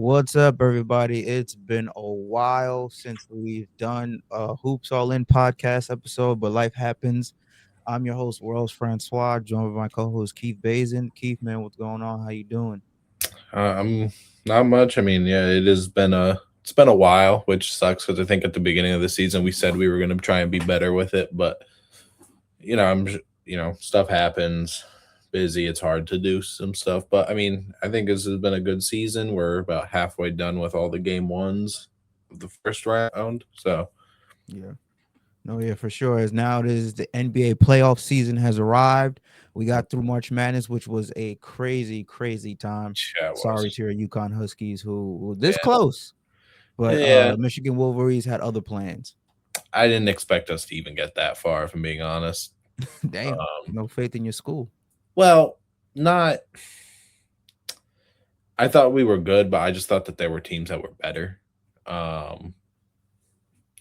What's up, everybody? It's been a while since we've done a Hoops All In podcast episode, but life happens. I'm your host, Werls Francois, joined by my co-host Keith Bazin. Keith, man, what's going on? How you doing? I'm not much. I mean, yeah, it's been a while, which sucks because I think at the beginning of the season we said we were going to try and be better with it, but stuff happens. Busy, it's hard to do some stuff, but I mean, I think this has been a good season. We're about halfway done with all the game ones of the first round, so Yeah. No, yeah, for sure. As now it is the NBA playoff season has arrived. We got through March Madness, which was a crazy, crazy time. yeah, it Sorry was. to your Yukon Huskies who were this Yeah, close, but yeah. Michigan Wolverines had other plans. I didn't expect us to even get that far, if I'm being honest. Damn, Um, no faith in your school. well, not I thought we were good, but I just thought that there were teams that were better. Um,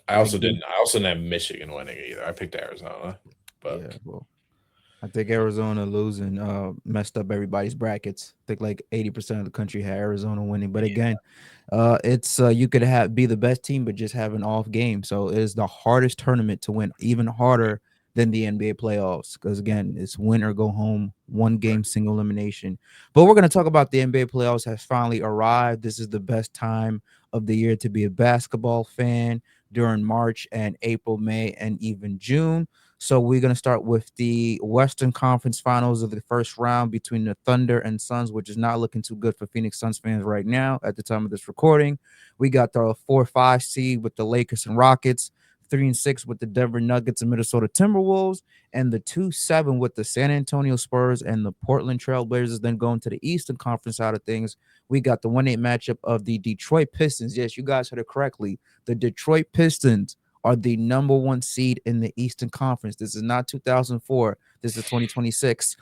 I I also agree. didn't. I also didn't have Michigan winning either. I picked Arizona, but Yeah, well, I think Arizona losing messed up everybody's brackets. I think like 80% of the country had Arizona winning. But again, it's you could have be the best team, but just have an off game. So it is the hardest tournament to win, even harder than the NBA playoffs. Because again, it's win or go home, one game, single elimination. But we're gonna talk about the NBA playoffs has finally arrived. This is the best time of the year to be a basketball fan during March and April, May, and even June. So we're going to start with the Western Conference Finals of the first round between the Thunder and Suns, which is not looking too good for Phoenix Suns fans right now at the time of this recording. We got the 4-5 seed with the Lakers and Rockets, 3-6 with the Denver Nuggets and Minnesota Timberwolves, and the 2-7 with the San Antonio Spurs and the Portland Trailblazers. Then going to the Eastern Conference side of things, we got the 1-8 matchup of the Detroit Pistons. Yes, you guys heard it correctly. The Detroit Pistons are the number one seed in the Eastern Conference. This is not 2004. This is 2026.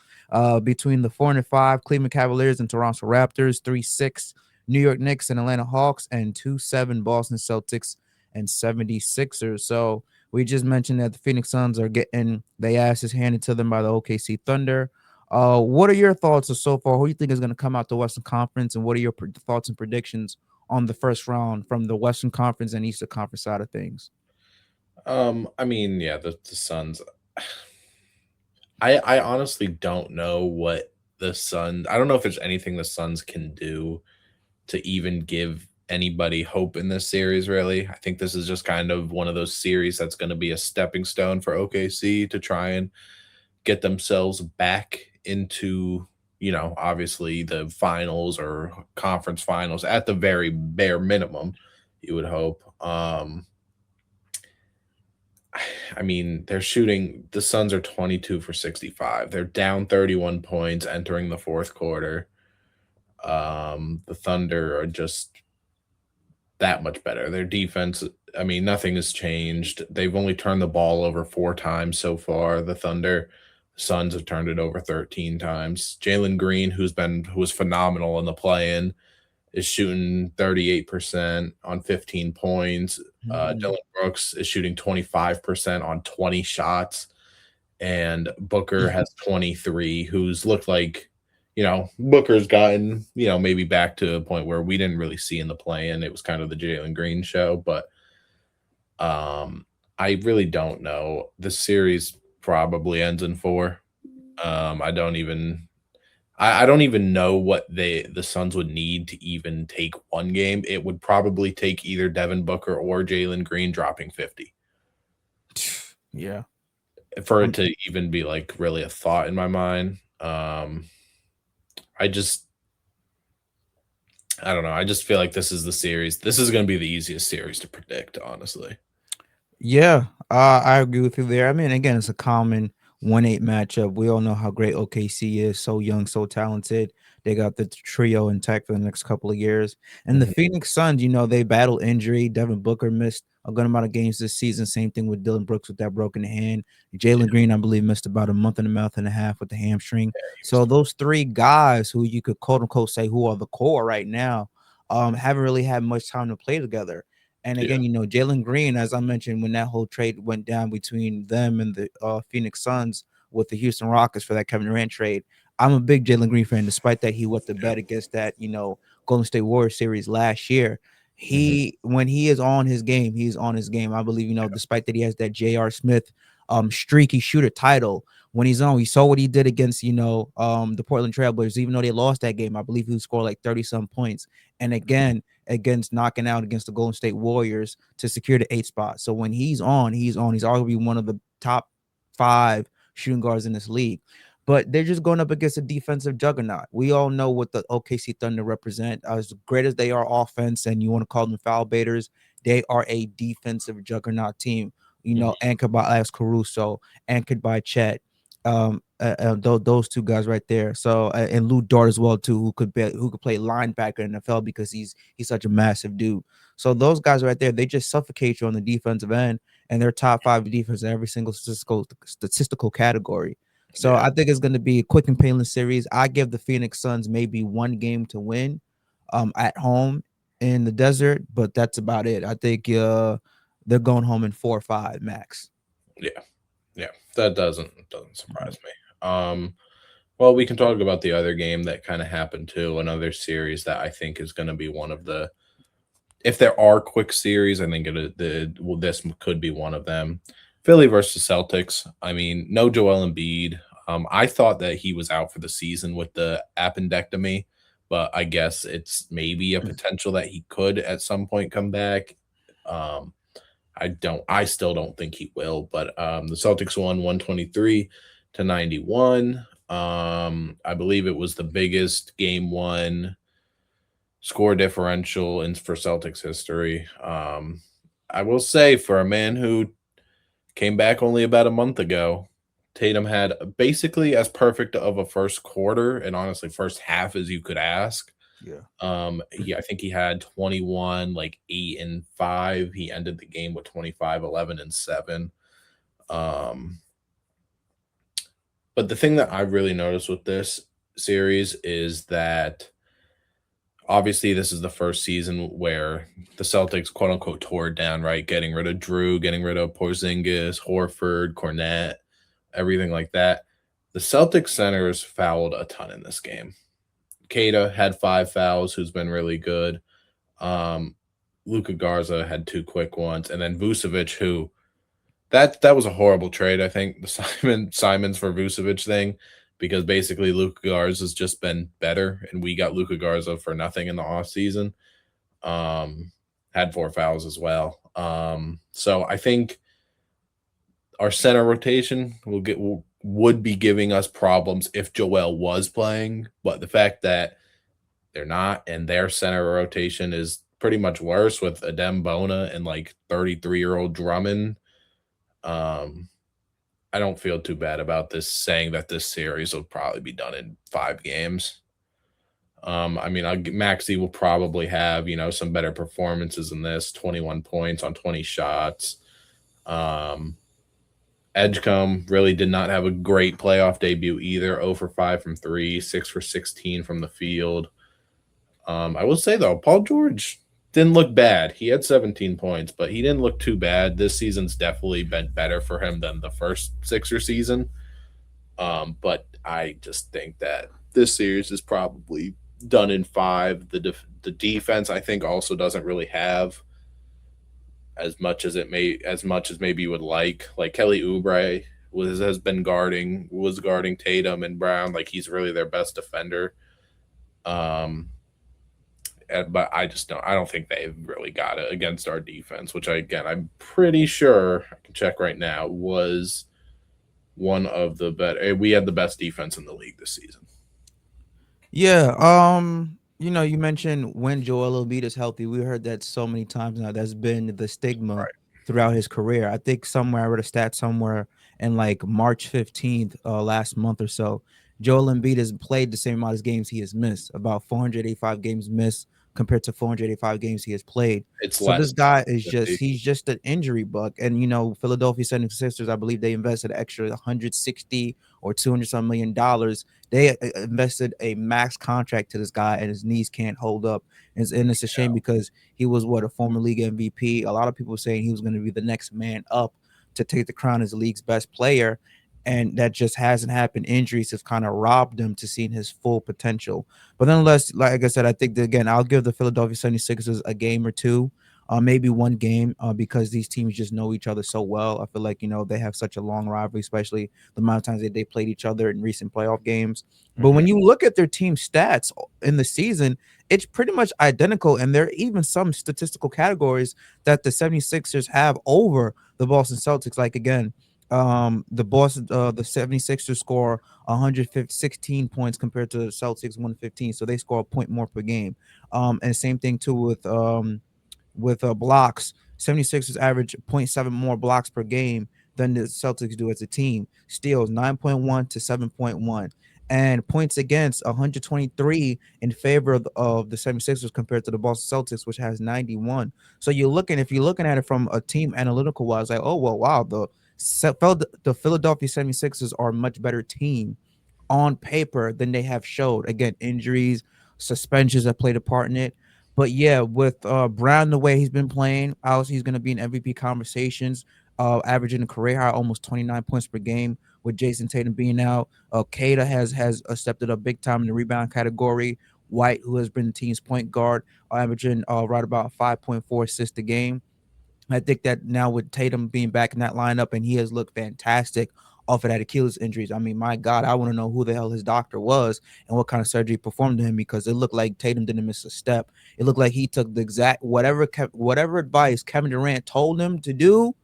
Between the 4-5 Cleveland Cavaliers and Toronto Raptors, 3-6 New York Knicks and Atlanta Hawks, and 2-7 Boston Celtics and 76ers. So we just mentioned that the Phoenix Suns are getting their asses handed to them by the OKC Thunder. What are your thoughts so far? Who do you think is going to come out the Western Conference, and what are your thoughts and predictions on the first round from the Western Conference and Eastern Conference side of things? I mean, yeah, the Suns. I honestly don't know what the Suns. I don't know if there's anything the Suns can do to even give anybody hope in this series. Really, I think this is just kind of one of those series that's going to be a stepping stone for OKC to try and get themselves back into, obviously the finals or conference finals at the very bare minimum, you would hope. I mean, the Suns are 22 for 65. They're down 31 points entering the fourth quarter. The Thunder are just that much better. Their defense, I mean, nothing has changed. They've only turned the ball over 4 times so far. Suns have turned it over 13 times. Jalen Green, who was phenomenal in the play-in, is shooting 38% on 15 points. Mhm. Dylan Brooks is shooting 25% on 20 shots, and Booker has 23, who's looked like, Booker's gotten, maybe back to a point where we didn't really see in the play, and it was kind of the Jalen Green show. But I really don't know. The series probably ends in four. I don't even I don't even know what the Suns would need to even take one game. It would probably take either Devin Booker or Jalen Green dropping 50 Yeah. for it Um, to even be like really a thought in my mind. I just I don't know. I just feel like this is the series. This is going to be the easiest series to predict, honestly. yeah, I agree with you there. I mean, again, it's a common 1-8 matchup. We all know how great OKC is. So young, so talented. They got the trio intact for the next couple of years. And the Mhm. Phoenix Suns, they battle injury. Devin Booker missed a good amount of games this season. Same thing with Dylan Brooks with that broken hand. Jalen Green, I believe, missed about a month and a half with the hamstring. He was So those three guys who you could quote unquote say who are the core right now, haven't really had much time to play together. And yeah. again, Jalen Green, as I mentioned, when that whole trade went down between them and the Phoenix Suns with the Houston Rockets for that Kevin Durant trade, I'm a big Jalen Green fan, despite that he went to Yeah. bet against that, Golden State Warriors series last year. Mhm. He when he is on his game, he's on his game. I believe, despite that he has that J.R. Smith streaky shooter title, when he's on, we saw what he did against, the Portland Trailblazers. Even though they lost that game, I believe he scored like 30 some points. And again, against knocking out against the Golden State Warriors to secure the 8 spot. So when he's on, he's on. He's arguably one of the top 5 shooting guards in this league. But they're just going up against a defensive juggernaut. We all know what the OKC Thunder represent. As great as they are offense, and you want to call them foul baiters, they are a defensive juggernaut team. Mhm. Anchored by Alex Caruso, anchored by Chet. Those two guys right there. So and Lou Dort as well too, who could play linebacker in the NFL because he's such a massive dude. So those guys right there, they just suffocate you on the defensive end, and they're top 5 defense in every single statistical category. So Yeah. I think it's going to be a quick and painless series. I give the Phoenix Suns maybe one game to win, at home in the desert, but that's about it. I think they're going home in 4 or 5 max. Yeah. Yeah. That doesn't surprise me. Well, we can talk about the other game that kind of happened too, another series that I think is going to be one of the, if there are quick series, I think this could be one of them. Philly versus Celtics. I mean, no Joel Embiid. I thought that he was out for the season with the appendectomy, but I guess it's maybe a potential that he could at some point come back. Um, I still don't think he will, but the Celtics won 123-91. I believe it was the biggest game one score differential in for Celtics history. I will say, for a man who came back only about a month ago, Tatum had basically as perfect of a first quarter and honestly first half as you could ask. Yeah. I think he had 21, like 8 and 5. He ended the game with 25, 11 and 7. Um, but the thing that I really noticed with this series is that obviously this is the first season where the Celtics quote unquote tore it down, right? Getting rid of Drew, getting rid of Porzingis, Horford, Cornette, everything like that. The Celtics centers fouled a ton in this game. Keita had 5 fouls, who's been really good. Um, Luka Garza had 2 quick ones, and then Vucevic, who that was a horrible trade. I think the Simons for Vucevic thing, because basically Luka Garza has just been better, and we got Luka Garza for nothing in the off season. Um, had 4 fouls as well. So I think our center rotation would be giving us problems if Joel was playing, but the fact that they're not, and their center rotation is pretty much worse with Adem Bona and like 33-year-old Drummond. Um, I don't feel too bad about this, saying that this series will probably be done in 5 games. I mean, Maxi will probably have, some better performances in this, 21 points on 20 shots. Um, Edgecombe really did not have a great playoff debut either. 0 for 5 from 3, 6 for 16 from the field. I will say though, Paul George didn't look bad. He had 17 points, but he didn't look too bad. This season's definitely been better for him than the first Sixer season. But I just think that this series is probably done in 5. The defense I think also doesn't really have as much as maybe you would like. Like Kelly Oubre was guarding Tatum and Brown, like he's really their best defender. Um, but I don't think they've really got it against our defense, which I'm pretty sure I can check right now was one of the better. We had the best defense in the league this season. Yeah. You mentioned when Joel Embiid is healthy. We heard that so many times now. That's been the stigma Right. throughout his career. I think somewhere I read a stat somewhere in like March 15th, last month or so. Joel Embiid has played the same amount of games he has missed, about 485 games missed compared to 485 games he has played. It's So this less. guy is he's just an injury bug. And Philadelphia 76ers, I believe they invested an extra 160 or 200 some $1 million. They invested a max contract to this guy, and his knees can't hold up. And it's a shame because he was a former league MVP. A lot of people saying he was going to be the next man up to take the crown as the league's best player. and that just hasn't happened. Injuries have kind of robbed him to seeing his full potential. But nonetheless, like I said, I think that, again, I'll give the Philadelphia 76ers a game or two, maybe one game, because these teams just know each other so well. I feel like, they have such a long rivalry, especially the amount of times that they played each other in recent playoff games. But Hmm. when you look at their team stats in the season, it's pretty much identical. And there are even some statistical categories that the 76ers have over the Boston Celtics. Like, again, the 76ers score 116 points compared to the Celtics 115, so they score a point more per game. And same thing too with blocks. 76ers average zero point 0.7 more blocks per game than the Celtics do as a team. Steals 9.1 to 7.1. And points against 123 in favor of the 76ers compared to the Boston Celtics, which has 91. So if you're looking at it from a team analytical wise, like, oh, well, wow, the Philadelphia 76ers are a much better team on paper than they have showed. Again, injuries, suspensions have played a part in it. But yeah, with Brown the way he's been playing, obviously he's going to be in MVP conversations, averaging a career high almost 29 points per game. With Jason Tatum being out, Kata has stepped it up big time in the rebound category. White, who has been the team's point guard, averaging right about 5.4 assists a game. I think that now with Tatum being back in that lineup, and he has looked fantastic off of that Achilles injuries. I mean, my God, I want to know who the hell his doctor was and what kind of surgery performed to him, because it looked like Tatum didn't miss a step. It looked like he took the exact whatever advice Kevin Durant told him to do.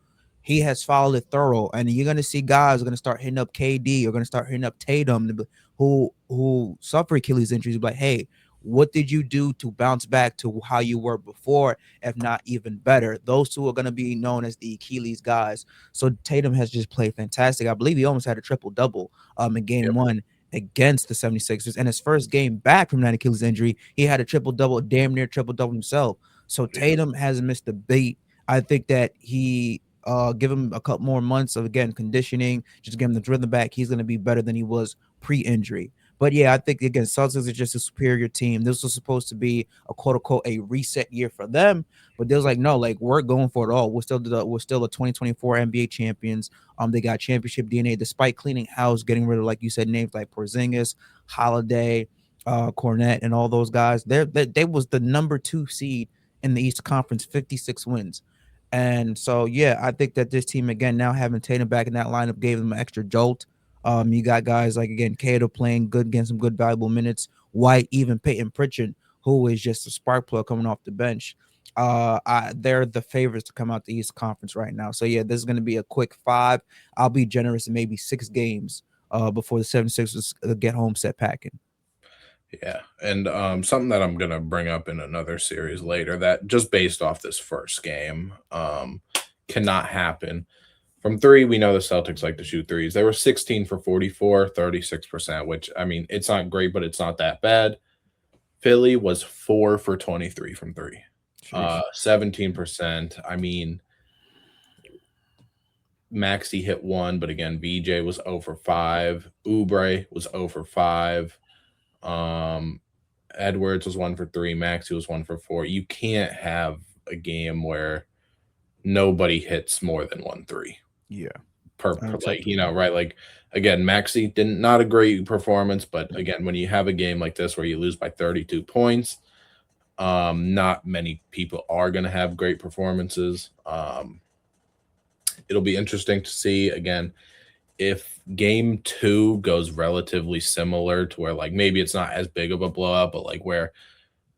He has followed it thorough, and you're gonna see guys are gonna start hitting up KD. You're gonna start hitting up Tatum, who suffer Achilles injuries. But hey, what did you do to bounce back to how you were before, if not even better? Those two are going to be known as the Achilles guys. So Tatum has just played fantastic. I believe he almost had a triple double in game Yep. one against the 76ers. And his first game back from that Achilles injury, he had a triple double, damn near triple double himself. So Yeah. Tatum hasn't missed a beat. I think that he give him a couple more months of, again, conditioning, just give him the rhythm back. He's going to be better than he was pre-injury. But yeah, I think, again, Celtics are just a superior team. This was supposed to be a quote unquote a reset year for them, but they was like, no, like, we're going for it all. We're still the 2024 NBA champions. They got championship DNA despite cleaning house, getting rid of, like you said, names like Porzingis, Holiday, Cornette, and all those guys. They was the number 2 seed in the East Conference, 56 wins. And so, yeah, I think that this team, again, now having Tatum back in that lineup, gave them an extra jolt. You got guys like, again, Cato playing good, getting some good valuable minutes. White, even Peyton Pritchard, who is just a spark plug coming off the bench. They're the favorites to come out the East Conference right now. So yeah, this is going to be a quick 5. I'll be generous in maybe 6 games before the 76ers get home set packing. Yeah. And something that I'm gonna bring up in another series later that just based off this first game, cannot happen. From three, we know the Celtics like to shoot threes. They were 16 for 44, 36%, which I mean, it's not great, but it's not that bad. Philly was 4 for 23 from three. Sheesh. 17%. I mean, Maxi hit one, but again, VJ was 0 for 5. Oubre was 0 for 5. Um, Edwards was 1 for 3. Maxi was 1 for 4. You can't have a game where nobody hits more than 1 3 Yeah, per like, unacceptable. right? Like again, Maxi didn't not a great performance, but again, when you have a game like this where you lose by 32 points, not many people are going to have great performances. It'll be interesting to see again if game two goes relatively similar to where like maybe it's not as big of a blowout, but like where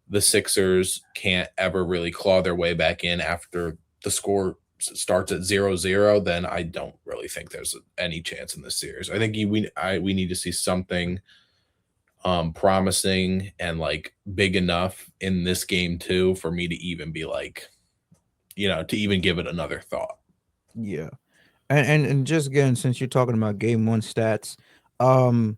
the Sixers can't ever really claw their way back in after the score starts at 0-0, then I don't really think there's any chance in this series. I think we need to see something promising and like big enough in this game too for me to even be like, to even give it another thought. Yeah. And just again, since you're talking about game one stats, um,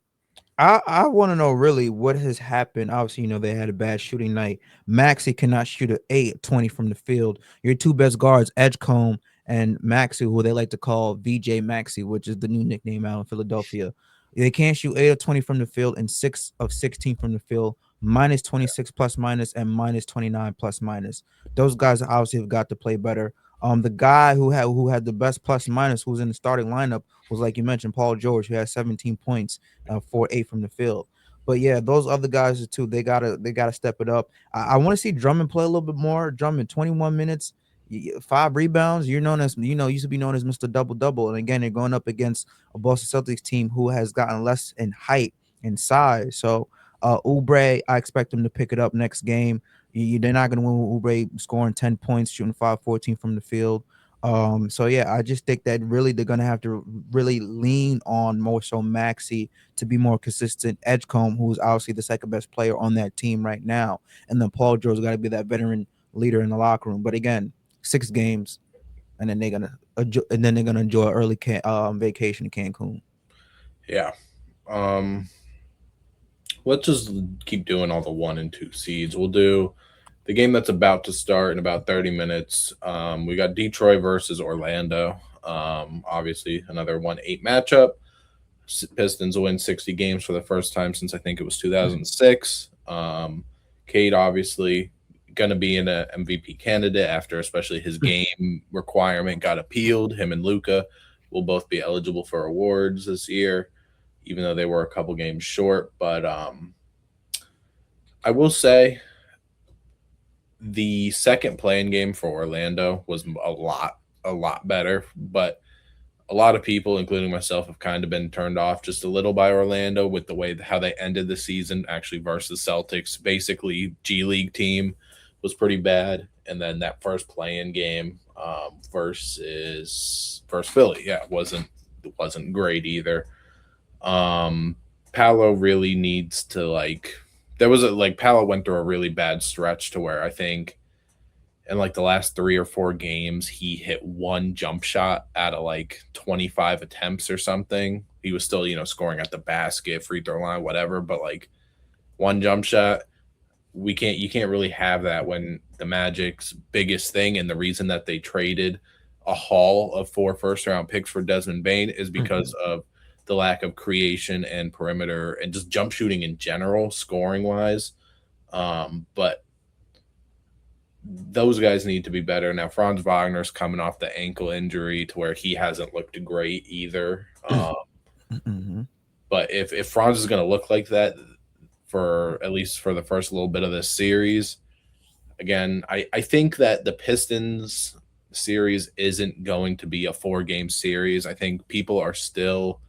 I want to know really what has happened. Obviously, they had a bad shooting night. Maxi cannot shoot an 8 20 from the field. Your two best guards, Edgecombe and Maxi, who they like to call VJ Maxi, which is the new nickname out in Philadelphia. They can't shoot 8 of 20 from the field and 6 of 16 from the field, minus 26 plus minus and minus 29 plus minus. Those guys obviously have got to play better. The guy who had the best plus minus, who was in the starting lineup, was like you mentioned, Paul George, who had 17 points, 4-8 from the field. But yeah, those other guys too. They gotta step it up. I want to see Drummond play a little bit more. Drummond, 21 minutes, 5 rebounds. You're known as used to be known as Mr. Double Double. And again, they're going up against a Boston Celtics team who has gotten less in height and size. So Oubre, I expect him to pick it up next game. They're not going to win with Oubre scoring 10 points, shooting 5-14 from the field. So yeah, I just think that really they're gonna have to really lean on more so Maxi to be more consistent. Edgecombe, who's obviously the second best player on that team right now, and then Paul George's got to be that veteran leader in the locker room. But again, 6 games, and then they're gonna enjoy early vacation in Cancun. Yeah. Um, let's just keep doing all the 1 and 2 seeds. We'll do the game that's about to start in about 30 minutes. We got Detroit versus Orlando. Obviously, another 1-8 matchup. Pistons win 60 games for the first time since I think it was 2006. Cade obviously going to be an MVP candidate after, especially his game requirement got appealed. Him and Luca will both be eligible for awards this year, even though they were a couple games short. But I will say the second playing game for Orlando was a lot better, but a lot of people, including myself, have kind of been turned off just a little by Orlando with the way how they ended the season actually versus Celtics. Basically, G League team was pretty bad, and then that first play-in game versus Philly, yeah, it wasn't great either. Um, Paolo really needs to there was a Paolo went through a really bad stretch to where I think in like the last 3 or 4 games, he hit one jump shot out of like 25 attempts or something. He was still, scoring at the basket, free throw line, whatever, but like one jump shot, you can't really have that when the Magic's biggest thing and the reason that they traded a haul of 4 first round picks for Desmond Bain is because Mhm. of the lack of creation and perimeter and just jump shooting in general, scoring wise. But those guys need to be better. Now, Franz Wagner's coming off the ankle injury to where he hasn't looked great either. Mhm. But if Franz is going to look like that for at least for the first little bit of this series, again, I think that the Pistons series isn't going to be a 4 game series. I think people are still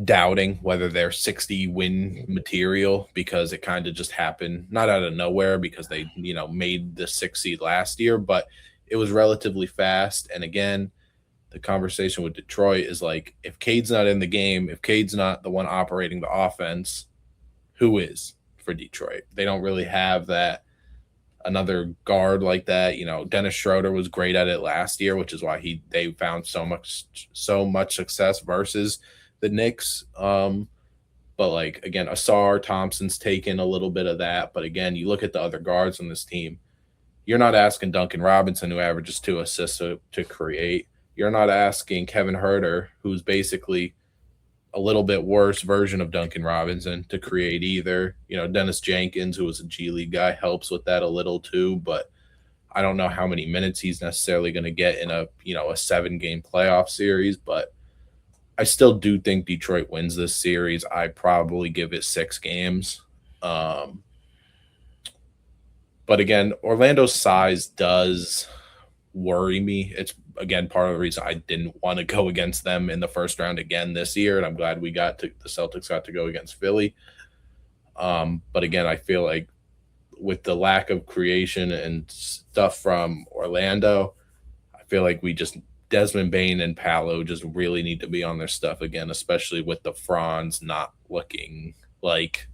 doubting whether they're 60 win material because it kind of just happened not out of nowhere because they made the 6 seed last year, but it was relatively fast. And again, the conversation with Detroit is like, if Cade's not in the game, if Cade's not the one operating the offense, who is for Detroit? They don't really have that another guard like that. Dennis Schroeder was great at it last year, which is why they found so much success versus the Knicks. But like again, Asar Thompson's taken a little bit of that. But again, you look at the other guards on this team. You're not asking Duncan Robinson, who averages 2 assists, to create. You're not asking Kevin Herter, who's basically a little bit worse version of Duncan Robinson, to create either. Dennis Jenkins, who was a G League guy, helps with that a little too, but I don't know how many minutes he's necessarily going to get in a 7 game playoff series. But I still do think Detroit wins this series. I probably give it 6 games. Um, but again, Orlando's size does worry me. It's again part of the reason I didn't want to go against them in the first round again this year, and I'm glad the Celtics got to go against Philly. But again, I feel like with the lack of creation and stuff from Orlando, I feel like we just Desmond Bain and Paolo just really need to be on their stuff again, especially with the Franz not looking like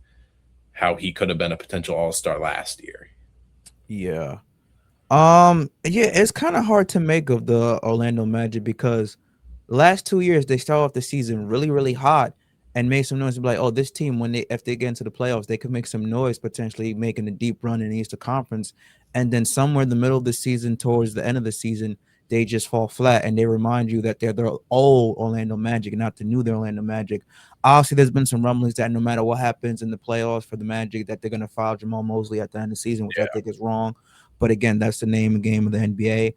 how he could have been a potential all-star last year. Yeah. Yeah, it's kind of hard to make of the Orlando Magic because last 2 years they start off the season really, really hot and made some noise to be like, oh, this team when if they get into the playoffs, they could make some noise, potentially making a deep run in the Eastern Conference. And then somewhere in the middle of the season, towards the end of the season, they just fall flat and they remind you that they're the old Orlando Magic, not the new Orlando Magic. Obviously, there's been some rumblings that no matter what happens in the playoffs for the Magic, that they're gonna file Jamal Mosley at the end of the season, which I think is wrong. But again, that's the name and game of the NBA.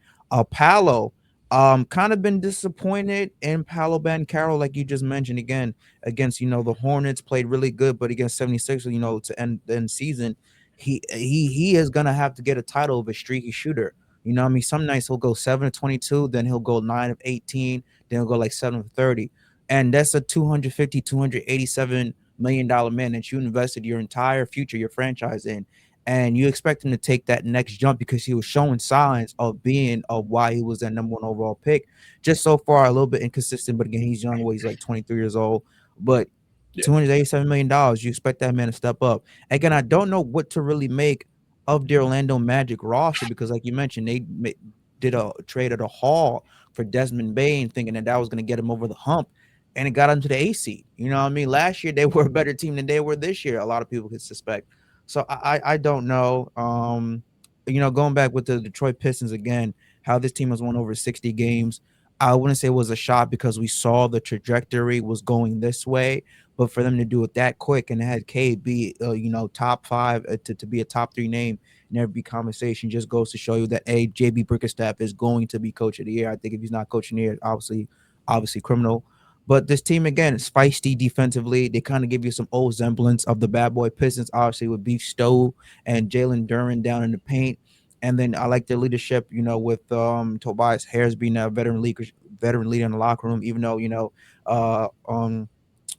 Palo, kind of been disappointed in Palo Carroll, like you just mentioned again, against, the Hornets played really good, but against 76ers, to end season, he is gonna have to get a title of a streaky shooter. I mean, some nights he'll go 7 of 22, then he'll go 9 of 18, then he'll go like 7 of 30. And that's a 250, $287 million man that you invested your entire future, your franchise in. And you expect him to take that next jump because he was showing signs of being of why he was that number one overall pick. Just so far, a little bit inconsistent, but again, he's young. Well, he's like 23 years old. But Yeah. $287 million, you expect that man to step up. Again, I don't know what to really make of the Orlando Magic roster because, like you mentioned, did a trade at a haul for Desmond Bain, thinking that was going to get him over the hump, and it got him to the A seed. You know what I mean? Last year they were a better team than they were this year. A lot of people could suspect. So I don't know. Going back with the Detroit Pistons again, how this team has won over 60 games. I wouldn't say it was a shot because we saw the trajectory was going this way, but for them to do it that quick and had Cade be, top five, to be a top three name in every conversation just goes to show you that JB Bickerstaff is going to be coach of the year. I think if he's not coaching the year, obviously criminal. But this team again is feisty defensively. They kind of give you some old semblance of the bad boy Pistons, obviously with Beef Stowe and Jalen Duran down in the paint. And then I like their leadership, with Tobias Harris being a veteran leader in the locker room, even though, uh um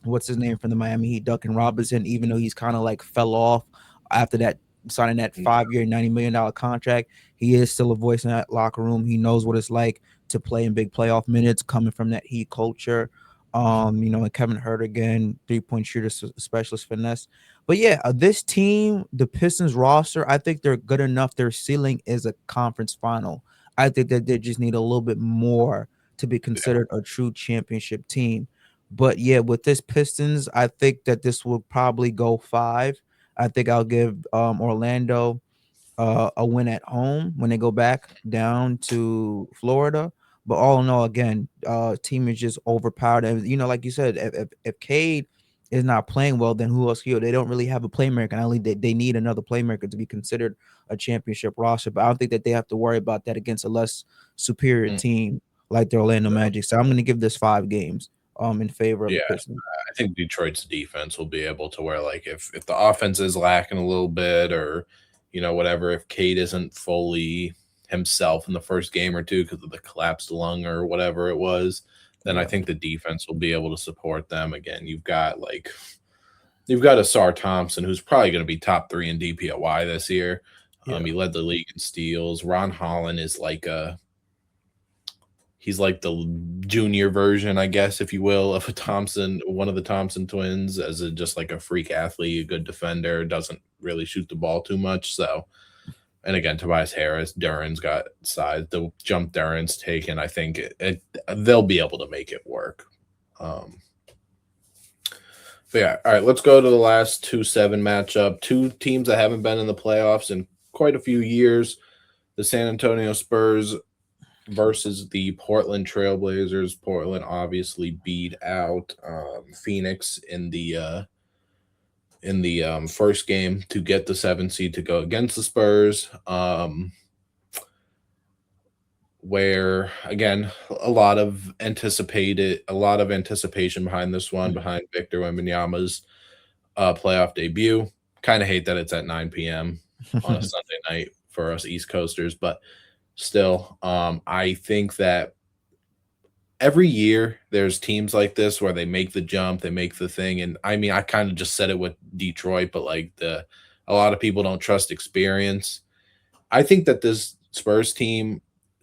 what's his name from the Miami Heat, Duncan Robinson, even though he's kind of like fell off after that signing that 5 year, $90 million contract, he is still a voice in that locker room. He knows what it's like to play in big playoff minutes coming from that Heat culture. And Kevin Hurt again, 3-point shooter specialist finesse. But yeah, this team, the Pistons roster, I think they're good enough. Their ceiling is a conference final. I think that they just need a little bit more to be Yeah. considered a true championship team. But yeah, with this Pistons, I think that this will probably go five. I think I'll give Orlando a win at home when they go back down to Florida. But all in all, again, team is just overpowered. And like you said, if Cade is not playing well, then who else here? They don't really have a playmaker. Not only they need another playmaker to be considered a championship roster. But I don't think that they have to worry about that against a less superior Mm, team like the Orlando no. Magic. So I'm going to give this 5 games in favor of Yeah. the Pistons. I think Detroit's defense will be able to where like if the offense is lacking a little bit or whatever, if Cade isn't fully himself in the first game or two because of the collapsed lung or whatever it was, then I Yeah. think the defense will be able to support them. Again, you've got Asar Thompson, who's probably going to be top three in DPOY this year. Yeah. He led the league in steals. Ron Holland is he's like the junior version, I guess, if you will, of a Thompson, one of the Thompson twins, as just like a freak athlete, a good defender, doesn't really shoot the ball too much. So, and again, Tobias Harris, Duran's got size. The jump Duran's taken, I think they'll be able to make it work. Um, but yeah, all right, let's go to the last 2-7 matchup. Two teams that haven't been in the playoffs in quite a few years. The San Antonio Spurs versus the Portland Trailblazers. Portland obviously beat out Phoenix in the first game to get the 7 seed to go against the Spurs. Where again a lot of anticipation behind this one, Mhm. behind Victor Wembanyama's playoff debut. Kind of hate that it's at 9 p.m. on a Sunday night for us East Coasters, but still, I think that every year there's teams like this where they make the jump, they make the thing, and I mean, I kind of just said it with Detroit, but like the a lot of people don't trust experience. I think that this Spurs team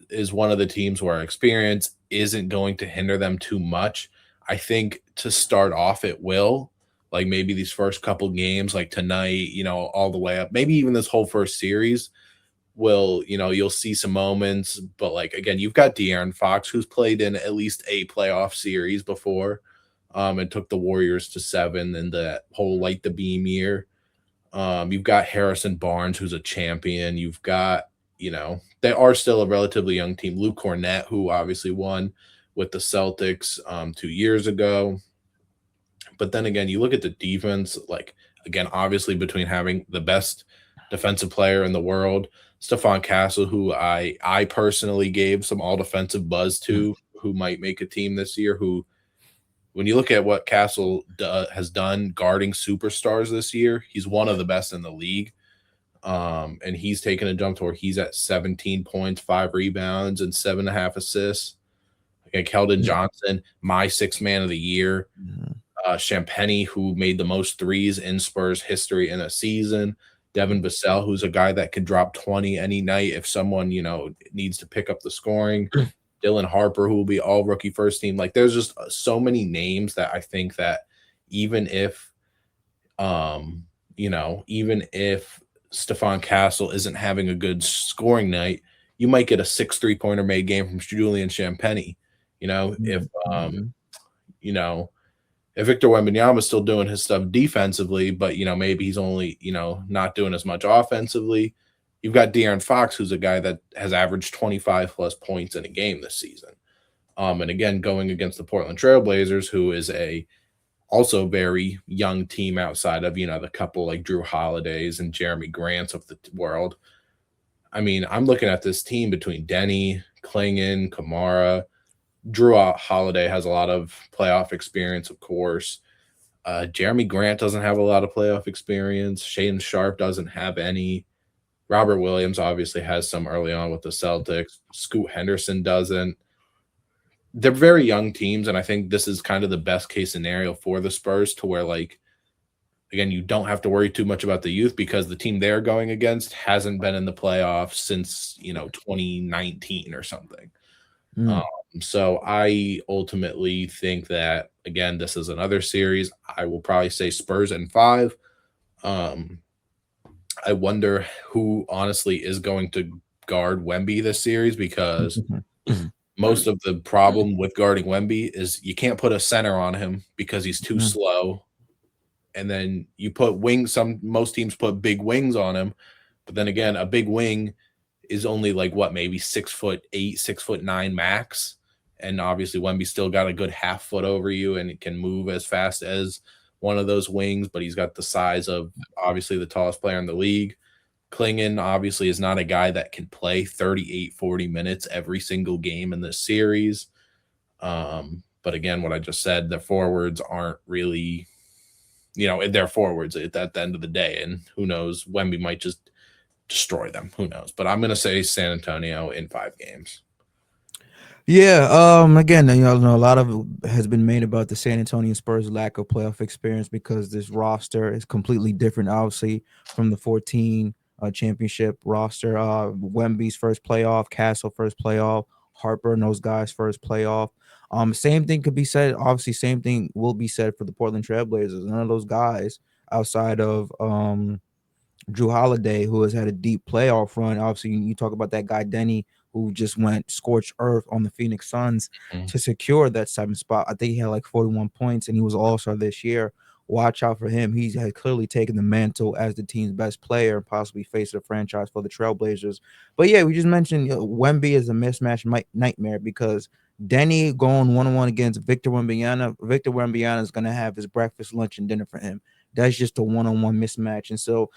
is one of the teams where experience isn't going to hinder them too much. I think to start off, it will. Like maybe these first couple games, like tonight, all the way up, maybe even this whole first series will, you'll see some moments. But like, again, you've got De'Aaron Fox, who's played in at least a playoff series before and took the Warriors to 7 in the whole light the beam year. You've got Harrison Barnes, who's a champion. You've got, they are still a relatively young team. Luke Cornett, who obviously won with the Celtics 2 years ago. But then again, you look at the defense, like, again, obviously between having the best defensive player in the world. Stephon Castle, who I personally gave some all defensive buzz to, who might make a team this year. Who, when you look at what Castle has done guarding superstars this year, he's one of the best in the league. And he's taken a jump to where he's at 17 points, 5 rebounds, and 7.5 assists. Like Keldon Yeah. Johnson, my sixth man of the year. Mhm. Champagny, who made the most threes in Spurs history in a season. Devin Vassell, who's a guy that could drop 20 any night if someone, needs to pick up the scoring. Dylan Harper, who will be all rookie first team. Like, there's just so many names that I think that even if, um, even if Stephon Castle isn't having a good scoring night, you might get a 6 3-pointer made game from Julian Champagny. You know, if, Mhm. um, Mhm. you know, if Victor Wembanyama is still doing his stuff defensively, but maybe he's only not doing as much offensively. You've got De'Aaron Fox, who's a guy that has averaged 25 plus points in a game this season. And again, going against the Portland Trailblazers, who is a also very young team outside of the couple like Drew Holidays and Jeremy Grants of the world. I mean, I'm looking at this team between Denny, Klingon, Kamara. Drew Holiday has a lot of playoff experience, of course. Jeremy Grant doesn't have a lot of playoff experience. Shaden Sharp doesn't have any. Robert Williams obviously has some early on with the Celtics. Scoot Henderson doesn't. They're very young teams, and I think this is kind of the best case scenario for the Spurs to where, like, again, you don't have to worry too much about the youth because the team they're going against hasn't been in the playoffs since 2019 or something. Um, Mm. so I ultimately think that again, this is another series. I will probably say Spurs in five. Um, I wonder who honestly is going to guard Wemby this series because most of the problem with guarding Wemby is you can't put a center on him because he's too Mm. slow. And then you put wings. Most teams put big wings on him, but then again, a big wing is only like what, maybe 6'8", 6'9" max. And obviously Wemby still got a good half foot over you and it can move as fast as one of those wings, but he's got the size of obviously the tallest player in the league. Klingon obviously is not a guy that can play 38, 40 minutes every single game in this series. But again, what I just said, the forwards aren't really, they're forwards at the end of the day. And who knows, Wemby might just destroy them. Who knows? But I'm going to say San Antonio in 5 games. Yeah, again, a lot of it has been made about the San Antonio Spurs' lack of playoff experience because this roster is completely different, obviously, from the 14 championship roster. Wemby's first playoff, Castle first playoff, Harper and those guys first playoff. Same thing could be said. Obviously, same thing will be said for the Portland Trailblazers. None of those guys outside of Drew Holiday, who has had a deep playoff run. Obviously, you talk about that guy Denny, who just went scorched earth on the Phoenix Suns Mhm. to secure that seventh spot. I think he had like 41 points, and he was All Star this year. Watch out for him. He has clearly taken the mantle as the team's best player and possibly face the franchise for the Trailblazers. But yeah, we just mentioned Wemby is a mismatch nightmare because Denny going 1-on-1 against Victor Wembanyama. Victor Wembanyama is going to have his breakfast, lunch, and dinner for him. That's just a one-on-one mismatch. And so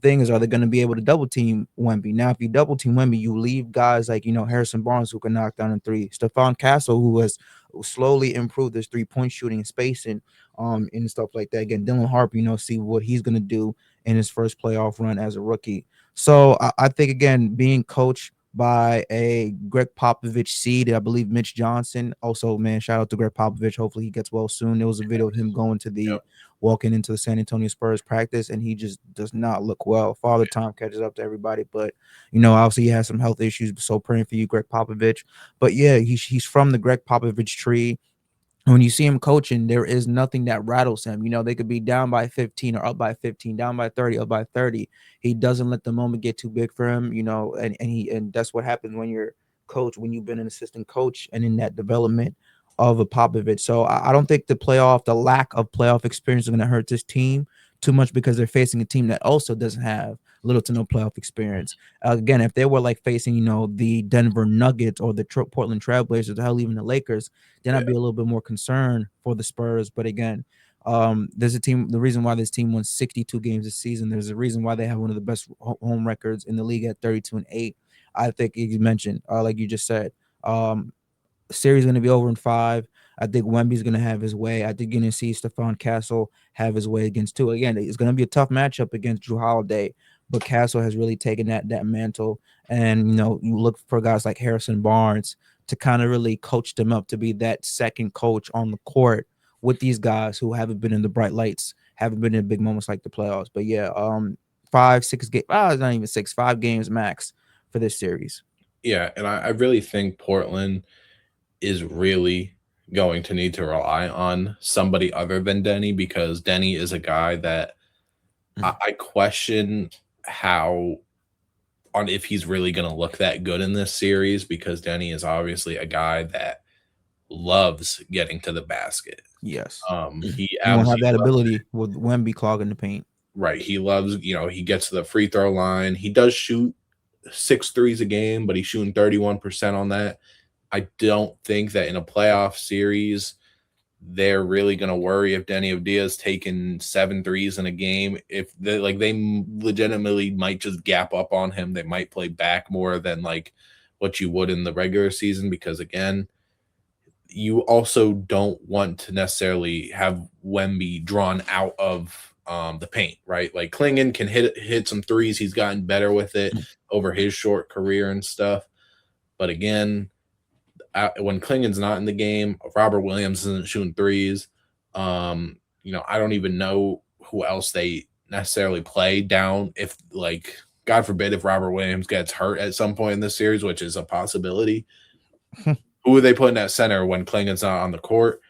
thing is, are they going to be able to double team Wemby? Now, if you double team Wemby, you leave guys like, Harrison Barnes who can knock down a three, Stephon Castle, who has slowly improved his 3-point shooting and spacing, and stuff like that. Again, Dylan Harper, see what he's going to do in his first playoff run as a rookie. So I think, again, being coached by a Greg Popovich seed, I believe Mitch Johnson. Also, man, shout out to Greg Popovich. Hopefully he gets well soon. There was a video of him going to the Yep. walking into the San Antonio Spurs practice, and he just does not look well. Father Time catches up to everybody, but obviously he has some health issues. So praying for you, Greg Popovich. But yeah, he's from the Greg Popovich tree. When you see him coaching, there is nothing that rattles him. They could be down by 15 or up by 15, down by 30, up by 30. He doesn't let the moment get too big for him, and that's what happens when you're coach, when you've been an assistant coach and in that development of a Popovich. So I don't think the lack of playoff experience is going to hurt this team too much because they're facing a team that also doesn't have little to no playoff experience. Again, if they were like facing, the Denver Nuggets or the Portland Trailblazers, hell, even the Lakers, then Yeah. I'd be a little bit more concerned for the Spurs. But again, There's a team. The reason why this team won 62 games this season. There's a reason why they have one of the best home records in the league at 32-8. I think you mentioned, like you just said, um, series going to be over in 5. I think Wemby's going to have his way. I think you're going to see Stephon Castle have his way against two. Again, it's going to be a tough matchup against Drew Holiday, but Castle has really taken that mantle. And you look for guys like Harrison Barnes to kind of really coach them up to be that second coach on the court with these guys who haven't been in the bright lights, haven't been in big moments like the playoffs. But yeah, 5, 6 games. It's not even 6, 5 games max for this series. Yeah, and I really think Portland is really going to need to rely on somebody other than Denny, because Denny is a guy that I question how on if he's really going to look that good in this series, because Denny is obviously a guy that loves getting to the basket. Yes. He You won't have absolutely that loves it. ability with Wemby clogging the paint. Right. He loves, he gets to the free throw line. He does shoot six threes a game, but he's shooting 31% on that. I don't think that in a playoff series they're really going to worry if Denny Avdia's taking 7 threes in a game. If they legitimately might just gap up on him, they might play back more than like what you would in the regular season, because again, you also don't want to necessarily have Wemby drawn out of the paint, right? Like Klingon can hit some threes. He's gotten better with it over his short career and stuff. But again, when Klingon's not in the game, Robert Williams isn't shooting threes. I don't even know who else they necessarily play down. If like God forbid if Robert Williams gets hurt at some point in this series, which is a possibility, who are they putting at center when Klingon's not on the court?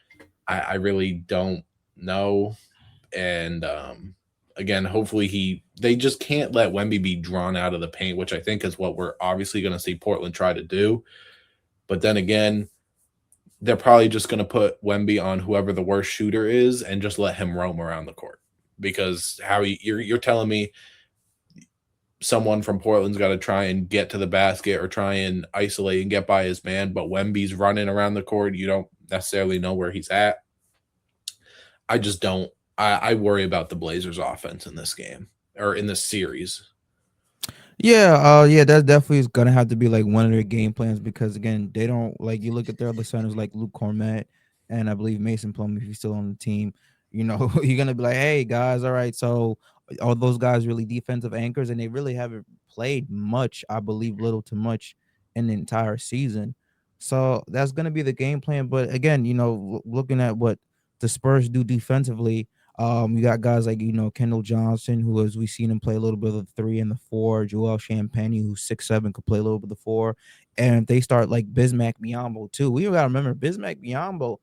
I really don't know. And again, hopefully they just can't let Wemby be drawn out of the paint, which I think is what we're obviously going to see Portland try to do. But then again, they're probably just going to put Wemby on whoever the worst shooter is and just let him roam around the court. Because you're telling me someone from Portland's got to try and get to the basket or try and isolate and get by his man, but Wemby's running around the court. You don't necessarily know where he's at. I just don't. I worry about the Blazers' offense in this game or in this series. Yeah, that definitely is gonna have to be like one of their game plans because again, they don't like you look at their other centers like Luke Cornett and I believe Mason Plum if he's still on the team. You're gonna be like, hey guys, all right, so are those guys really defensive anchors? And they really haven't played much, I believe, little to much in the entire season. So that's gonna be the game plan. But again, looking at what the Spurs do defensively, you got guys like Kendall Johnson, who as we seen him play a little bit of the 3 and the 4. Joel Champagne, who's 6'7", could play a little bit of the 4. And if they start like Bismack Biyombo too. We gotta remember Bismack Biyombo,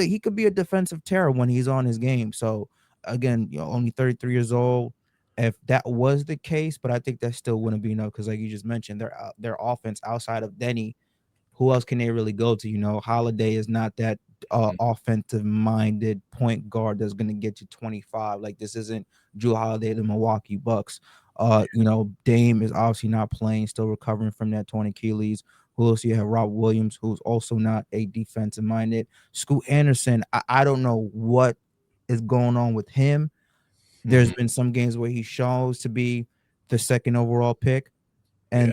he could be a defensive terror when he's on his game. So again, only 33 years old. If that was the case, but I think that still wouldn't be enough because, like you just mentioned, their offense outside of Denny, who else can they really go to? Holiday is not that offensive minded point guard that's going to get you 25. Like this isn't Drew Holiday, the Milwaukee Bucks. Dame is obviously not playing, still recovering from that 20 Achilles. Who else? You have Rob Williams, who's also not a defensive minded. Scoot Anderson, I don't know what is going on with him. There's Mm-hmm. been some games where he shows to be the second overall pick, Yeah, and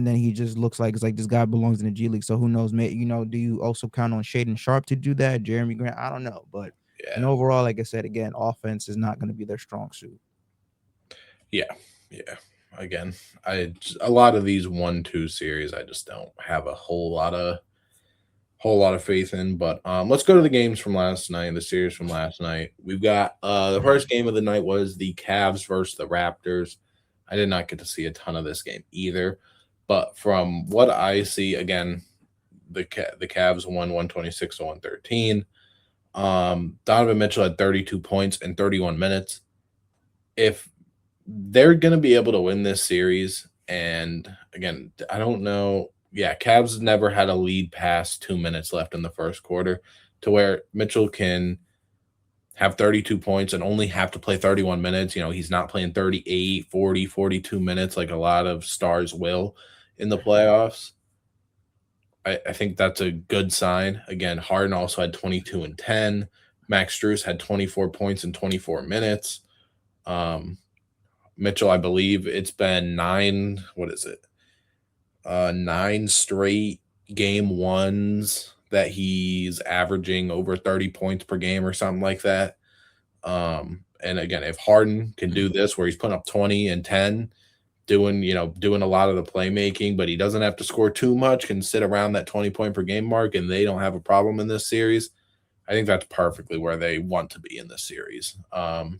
then he just looks like it's like this guy belongs in the G League. So who knows? Do you also count on Shaden Sharp to do that? Jeremy Grant? I don't know, but yeah, and overall, like I said again, offense is not going to be their strong suit. yeah, yeah. Again, a lot of these 1-2 series, I just don't have a whole lot of faith in. But let's go to the games from last night, the series from last night. We've got the first game of the night was the Cavs versus the Raptors. I did not get to see a ton of this game either, but from what I see, again, the Cavs won 126 to 113. Donovan Mitchell had 32 points in 31 minutes. If they're going to be able to win this series, and again, I don't know. Yeah, Cavs never had a lead past 2 minutes left in the first quarter to where Mitchell can have 32 points and only have to play 31 minutes. He's not playing 38, 40, 42 minutes like a lot of stars will in the playoffs. I think that's a good sign. Again, Harden also had 22 and 10. Max Strus had 24 points in 24 minutes. Um, Mitchell, I believe it's been nine. What is it? Nine straight game ones that he's averaging over 30 points per game or something like that. And again, if Harden can do this where he's putting up 20 and 10, doing a lot of the playmaking, but he doesn't have to score too much, can sit around that 20 point per game mark, and they don't have a problem in this series. I think that's perfectly where they want to be in this series. The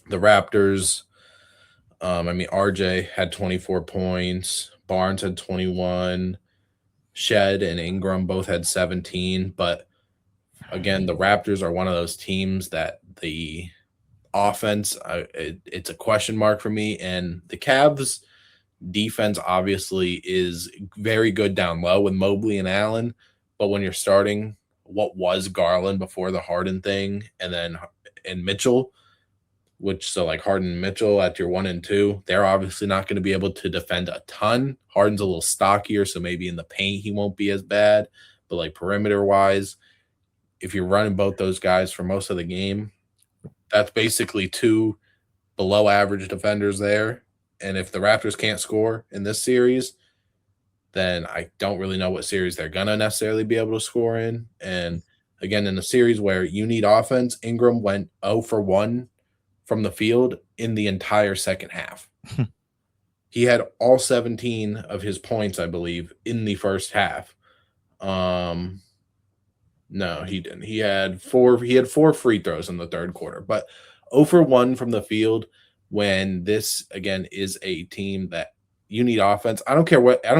Raptors, I mean, RJ had 24 points, Barnes had 21, Shed and Ingram both had 17. But again, the Raptors are one of those teams that the offense, it's a question mark for me. And the Cavs defense obviously is very good down low with Mobley and Allen. But when you're starting what was Garland before the Harden thing, and Mitchell, which so like Harden and Mitchell at your 1 and 2, they're obviously not going to be able to defend a ton. Harden's a little stockier, so maybe in the paint he won't be as bad. But like perimeter wise, if you're running both those guys for most of the game, that's basically two below average defenders there. And if the Raptors can't score in this series, then I don't really know what series they're gonna necessarily be able to score in. And again, in a series where you need offense, Ingram went 0 for 1 from the field in the entire second half. He had all 17 of his points, I believe, in the first half. Um, no, he didn't. He had four free throws in the third quarter, but 0 for 1 from the field when this again is a team that you need offense. I don't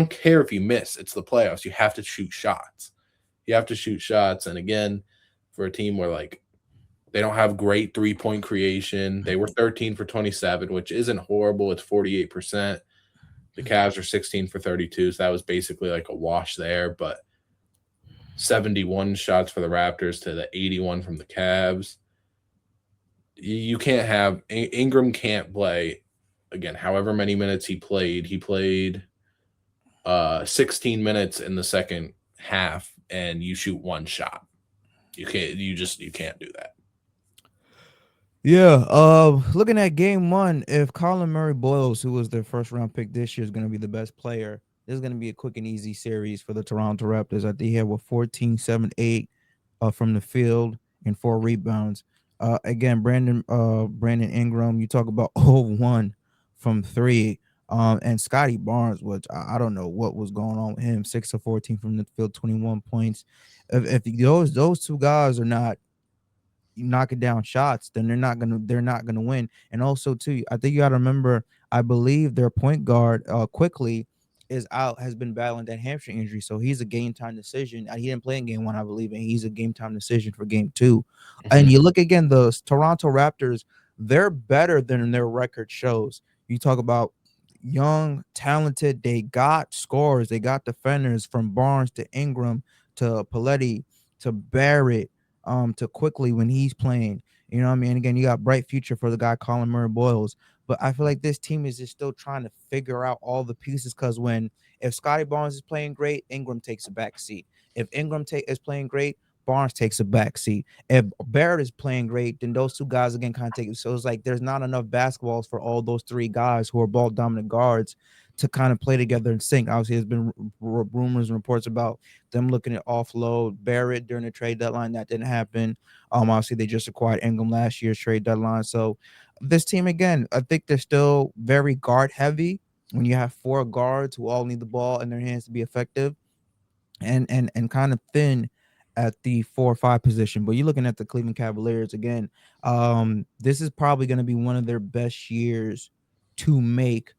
care if you miss. It's the playoffs. You have to shoot shots. You have to shoot shots. And again, for a team where like they don't have great 3-point creation, they were 13 for 27, which isn't horrible. It's 48%. The Cavs are 16 for 32, so that was basically like a wash there. But 71 shots for the Raptors to the 81 from the Cavs. You can't have Ingram can't play again. However many minutes he played 16 minutes in the second half, and you shoot one shot. You can't do that. Yeah, looking at game one, if Colin Murray Boyles, who was their first round pick this year, is going to be the best player, this is going to be a quick and easy series for the Toronto Raptors. I think he had 14, 7, 8 from the field and 4 rebounds. Again, Brandon Ingram, you talk about 0-1 from 3. And Scotty Barnes, which I don't know what was going on with him, 6 of 14 from the field, 21 points. If those two guys are not knocking down shots, then they're not gonna win. And also too, I think you gotta remember, I believe their point guard quickly is out, has been battling that hamstring injury. So he's a game time decision. He didn't play in game one, I believe, and he's a game time decision for game two. And Mhm. you look again, the Toronto Raptors, they're better than their record shows. You talk about young, talented, they got scores, they got defenders from Barnes to Ingram to Paletti to Barrett to quickly when he's playing. You know what I mean? Again, you got bright future for the guy Colin Murray Boyles. But I feel like this team is just still trying to figure out all the pieces because when if Scotty Barnes is playing great, Ingram takes a back seat. If is playing great, Barnes takes a back seat. If Barrett is playing great, then those two guys again kind of take it. So it's like there's not enough basketballs for all those three guys who are ball dominant guards to kind of play together and sync. Obviously, there's been rumors and reports about them looking at offload Barrett during the trade deadline. That didn't happen. Obviously, they just acquired Ingram last year's trade deadline. So this team again, I think they're still very guard heavy. When you have 4 guards who all need the ball in their hands to be effective, and kind of thin at the 4 or 5 position. But you're looking at the Cleveland Cavaliers again. This is probably going to be one of their best years to make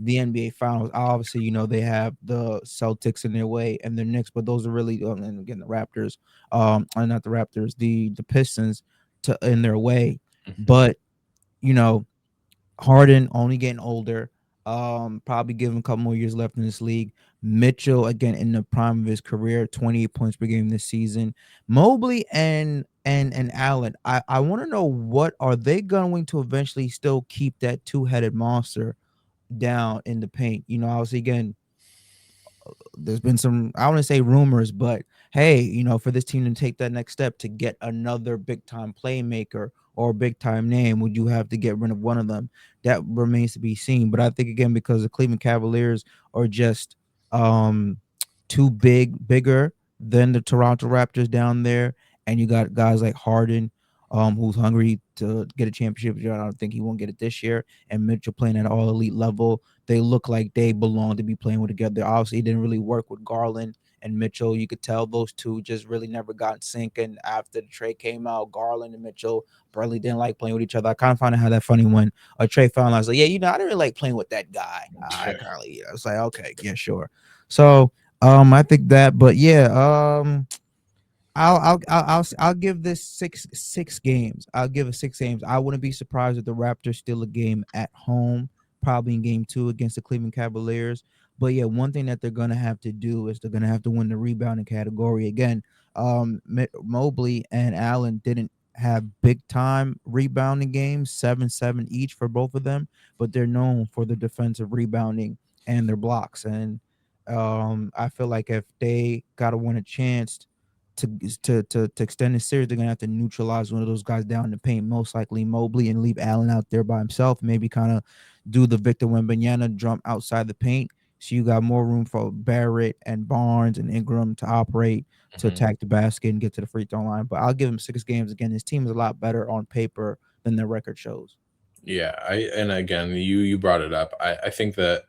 the NBA Finals. Obviously, they have the Celtics in their way and the Knicks, but those are really and again the Raptors, not the Raptors, the Pistons to in their way. Mhm. But you know, Harden only getting older. Probably give him a couple more years left in this league. Mitchell again in the prime of his career, 28 points per game this season. Mobley and Allen. I want to know, what are they going to eventually still keep that two-headed monster down in the paint? Obviously again, there's been some, I want to say rumors, but hey, for this team to take that next step to get another big time playmaker or big time name, would you have to get rid of one of them? That remains to be seen. But I think again, because the Cleveland Cavaliers are just um too bigger than the Toronto Raptors down there, and you got guys like Harden, who's hungry to get a championship. I don't think he won't get it this year. And Mitchell playing at all elite level. They look like they belong to be playing with together. Obviously, it didn't really work with Garland and Mitchell. You could tell those two just really never got in sync. And after the trade came out, Garland and Mitchell probably didn't like playing with each other. I kind of found out how that funny when a trade found out. I was like, yeah, I didn't really like playing with that guy. I kind of, it's like, okay, yeah, sure. So, I think that, but yeah, I'll give this six games. I'll give it 6 games. I wouldn't be surprised if the Raptors steal a game at home, probably in game 2 against the Cleveland Cavaliers. But yeah, one thing that they're gonna have to do is they're gonna have to win the rebounding category again. Mobley and Allen didn't have big time rebounding games, 7-7 each for both of them, but they're known for their defensive rebounding and their blocks. And I feel like if they gotta win a chance to extend the series, they're gonna have to neutralize one of those guys down in the paint, most likely Mobley, and leave Allen out there by himself. Maybe kind of do the Victor Wembanyama jump outside the paint, so you got more room for Barrett and Barnes and Ingram to operate to Mhm. attack the basket and get to the free throw line. But I'll give him 6 games again. His team is a lot better on paper than their record shows. Yeah, I and again, you brought it up. I think that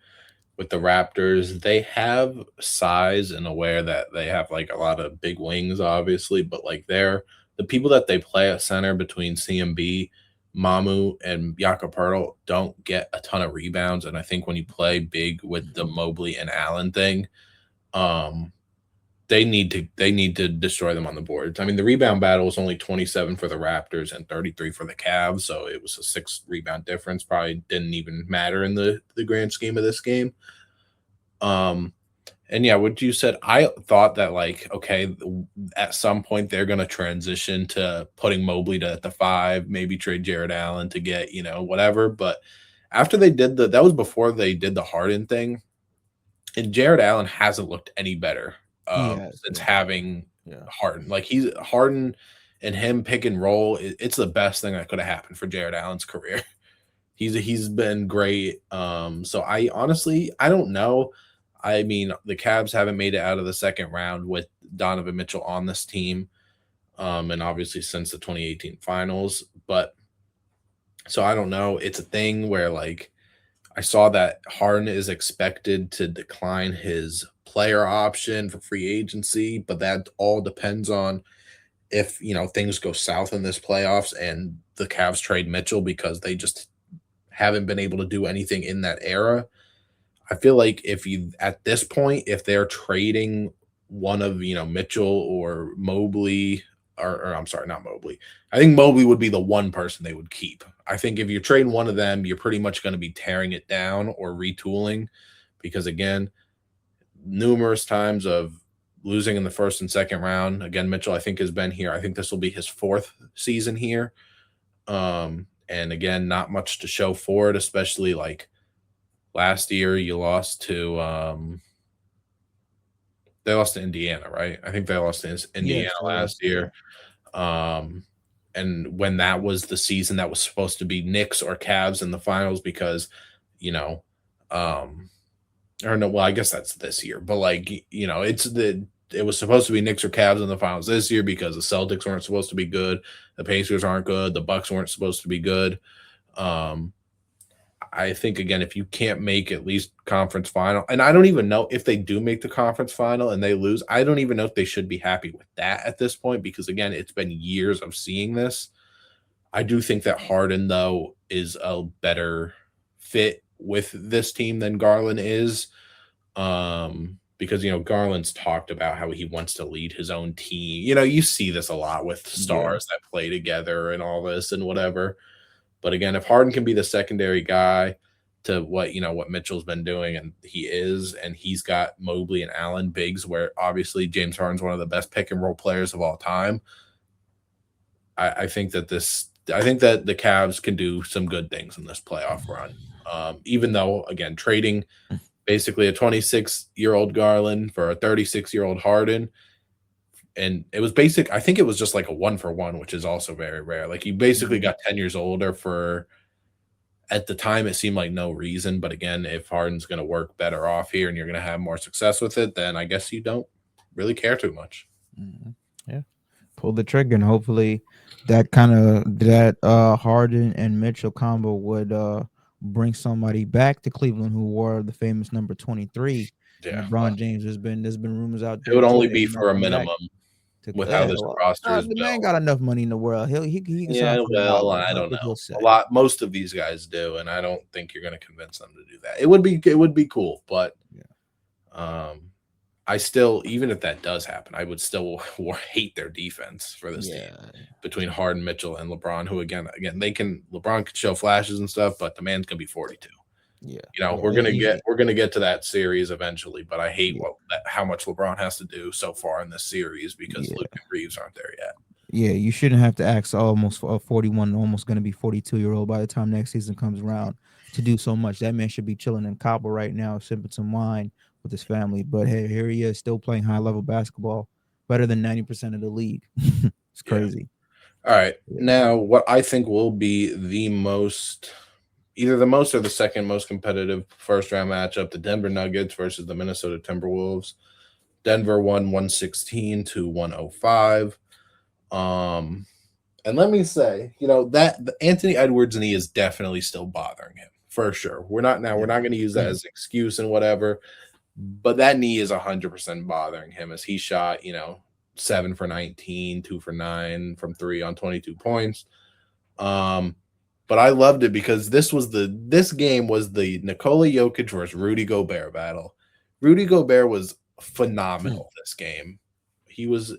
with the Raptors, they have size and aware that they have like a lot of big wings, obviously, but like they're the people that they play at center between CMB, Mamu, and Jakob Pertl don't get a ton of rebounds. And I think when you play big with the Mobley and Allen thing, um, they need to destroy them on the boards. I mean, the rebound battle was only 27 for the Raptors and 33 for the Cavs, so it was a 6 rebound difference. Probably didn't even matter in the grand scheme of this game. Um, and yeah, what you said, I thought that like, okay, at some point they're gonna transition to putting Mobley to at the 5, maybe trade Jared Allen to get, whatever. But after they did that was before they did the Harden thing, and Jared Allen hasn't looked any better He has, since yeah, having yeah, Harden. Like he's Harden and him pick and roll. It's the best thing that could have happened for Jared Allen's career. He's been great. So I honestly I don't know. I mean, the Cavs haven't made it out of the second round with Donovan Mitchell on this team, and obviously since the 2018 finals. But so I don't know. It's a thing where like I saw that Harden is expected to decline his player option for free agency, but that all depends on if things go south in this playoffs and the Cavs trade Mitchell because they just haven't been able to do anything in that era. I feel like if you at this point, if they're trading one of Mitchell or Mobley, or I'm sorry, not Mobley. I think Mobley would be the one person they would keep. I think if you're trading one of them, you're pretty much going to be tearing it down or retooling, because again, numerous times of losing in the first and second round. Again, Mitchell, I think, has been here. I think this will be his 4th season here. And again, not much to show for it, especially like last year you lost to they lost to Indiana, right? I think they lost to Indiana yes, they lost, last yeah, year. Um, and when that was the season that was supposed to be Knicks or Cavs in the finals, because you know, um, or no, well, I guess that's this year, but like it was supposed to be Knicks or Cavs in the finals this year because the Celtics weren't supposed to be good, the Pacers aren't good, the Bucks weren't supposed to be good. Um, I think again, if you can't make at least conference final, and I don't even know if they do make the conference final and they lose, I don't even know if they should be happy with that at this point because again, it's been years of seeing this. I do think that Harden though is a better fit with this team than Garland is. Because Garland's talked about how he wants to lead his own team. You see this a lot with yeah. stars that play together and all this and whatever. But again, if Harden can be the secondary guy to what Mitchell's been doing, and he is, and he's got Mobley and Allen bigs, where obviously James Harden's one of the best pick and roll players of all time. I think that the Cavs can do some good things in this playoff run. Even though, again, trading basically a 26-year-old Garland for a 36-year-old Harden and it was basic. I think it was just like a 1-for-1, which is also very rare. Like you basically Mhm. got 10 years older for at the time it seemed like no reason, but again, if Harden's going to work better off here and you're going to have more success with it, then I guess you don't really care too much. Mhm. Yeah. Pull the trigger, and hopefully that Harden and Mitchell combo would bring somebody back to Cleveland who wore the famous number 23. And Yeah, well, LeBron James, there's been rumors out it there would too only that be he might for a come back minimum to with how yeah, this well, roster is the man built. got enough money in the world. He can sign Yeah, for a lot well, more. I I don't think know. he'll A say. lot, most of these guys do, and I don't think you're going to convince them to do that. It would be cool, but Yeah. um, I still, even if that does happen, I would still hate their defense for this team Yeah. between Harden, Mitchell, and LeBron. Who again, LeBron can show flashes and stuff, but the man's gonna be 42. Yeah. You know, Yeah. we're gonna get He- we're gonna get to that series eventually, but I hate yeah. how much LeBron has to do so far in this series because Luke Yeah. and Reeves aren't there yet. Yeah, you shouldn't have to ask almost a 41, almost going to be 42-year-old by the time next season comes around to do so much. That man should be chilling in Cabo right now, sipping some wine with his family. But hey, here he is, still playing high level basketball, better than 90% of the league. It's Yeah. crazy. All right. Yeah. Now, what I think will be either the most or the second most competitive first round matchup, the Denver Nuggets versus the Minnesota Timberwolves. Denver won 116 to 105. Um, and let me say, that the Anthony Edwards knee is definitely still bothering him for sure. We're Yeah. not going to use that as an excuse and whatever, but that knee is 100% bothering him as he shot, 7 for 19, 2 for 9 from three on 22 points. Um, but I loved it because this game was the Nikola Jokic versus Rudy Gobert battle. Rudy Gobert was phenomenal this game. He was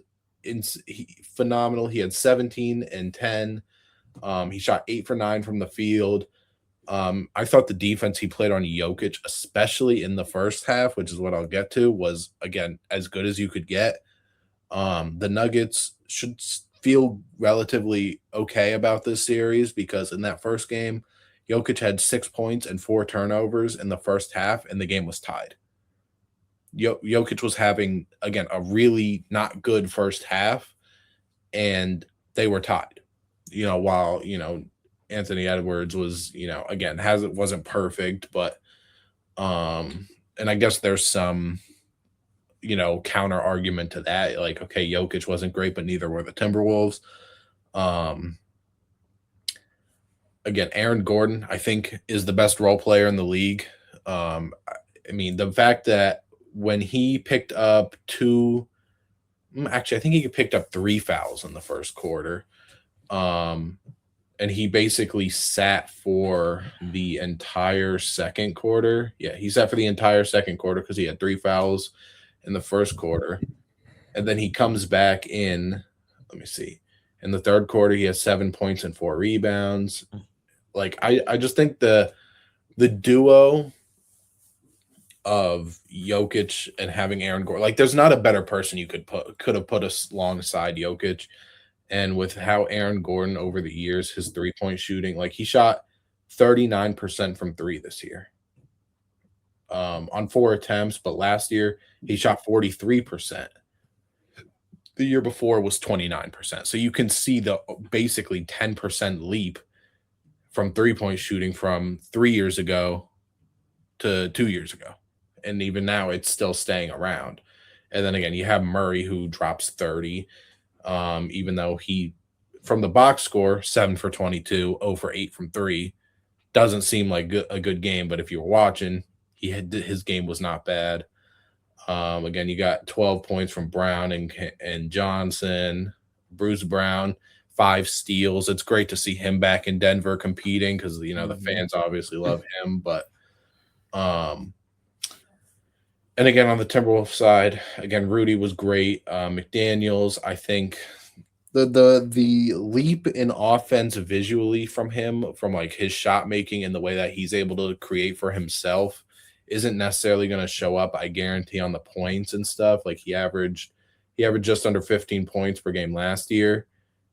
phenomenal. He had 17 and 10. He shot 8 for 9 from the field. I thought the defense he played on Jokic, especially in the first half, which is what I'll get to, was again as good as you could get. The Nuggets should feel relatively okay about this series because in that first game, Jokic had 6 points and 4 turnovers in the first half, and the game was tied. Jokic was having again a really not good first half, and they were tied. While Anthony Edwards was again hasn't wasn't perfect, but and I guess there's some counter argument to that. Like, okay, Jokic wasn't great, but neither were the Timberwolves. Um, Again, Aaron Gordon, I think, is the best role player in the league. I mean, the fact that when he picked up actually, I think he picked up 3 fouls in the first quarter. Um, and he basically sat for the entire second quarter. Yeah, he sat for the entire second quarter because he had 3 fouls in the first quarter. And then he comes back in, let me see. In the third quarter, he has 7 points and 4 rebounds. Like I just think the duo of Jokic and having Aaron Gordon, like there's not a better person you could have put us alongside Jokic. And with how Aaron Gordon over the years, his 3 point shooting, like he shot 39% from three this year. On 4 attempts, but last year he shot 43%. The year before was 29%. So you can see the basically 10% leap from 3 point shooting from 3 years ago to 2 years ago. And even now it's still staying around. And then again, you have Murray who drops 30, even though he, from the box score, 7 for 22, 0 for 8 from three, doesn't seem like a good game. But if you were watching, his game was not bad. Again, you got 12 points from Brown and Johnson, Bruce Brown, 5 steals. It's great to see him back in Denver competing because the Mhm. fans obviously love him. But um, and again on the Timberwolves side, again Rudy was great. McDaniel's, I think the leap in offense visually from him, from like his shot making and the way that he's able to create for himself, isn't necessarily going to show up, I guarantee, on the points and stuff. Like he averaged just under 15 points per game last year,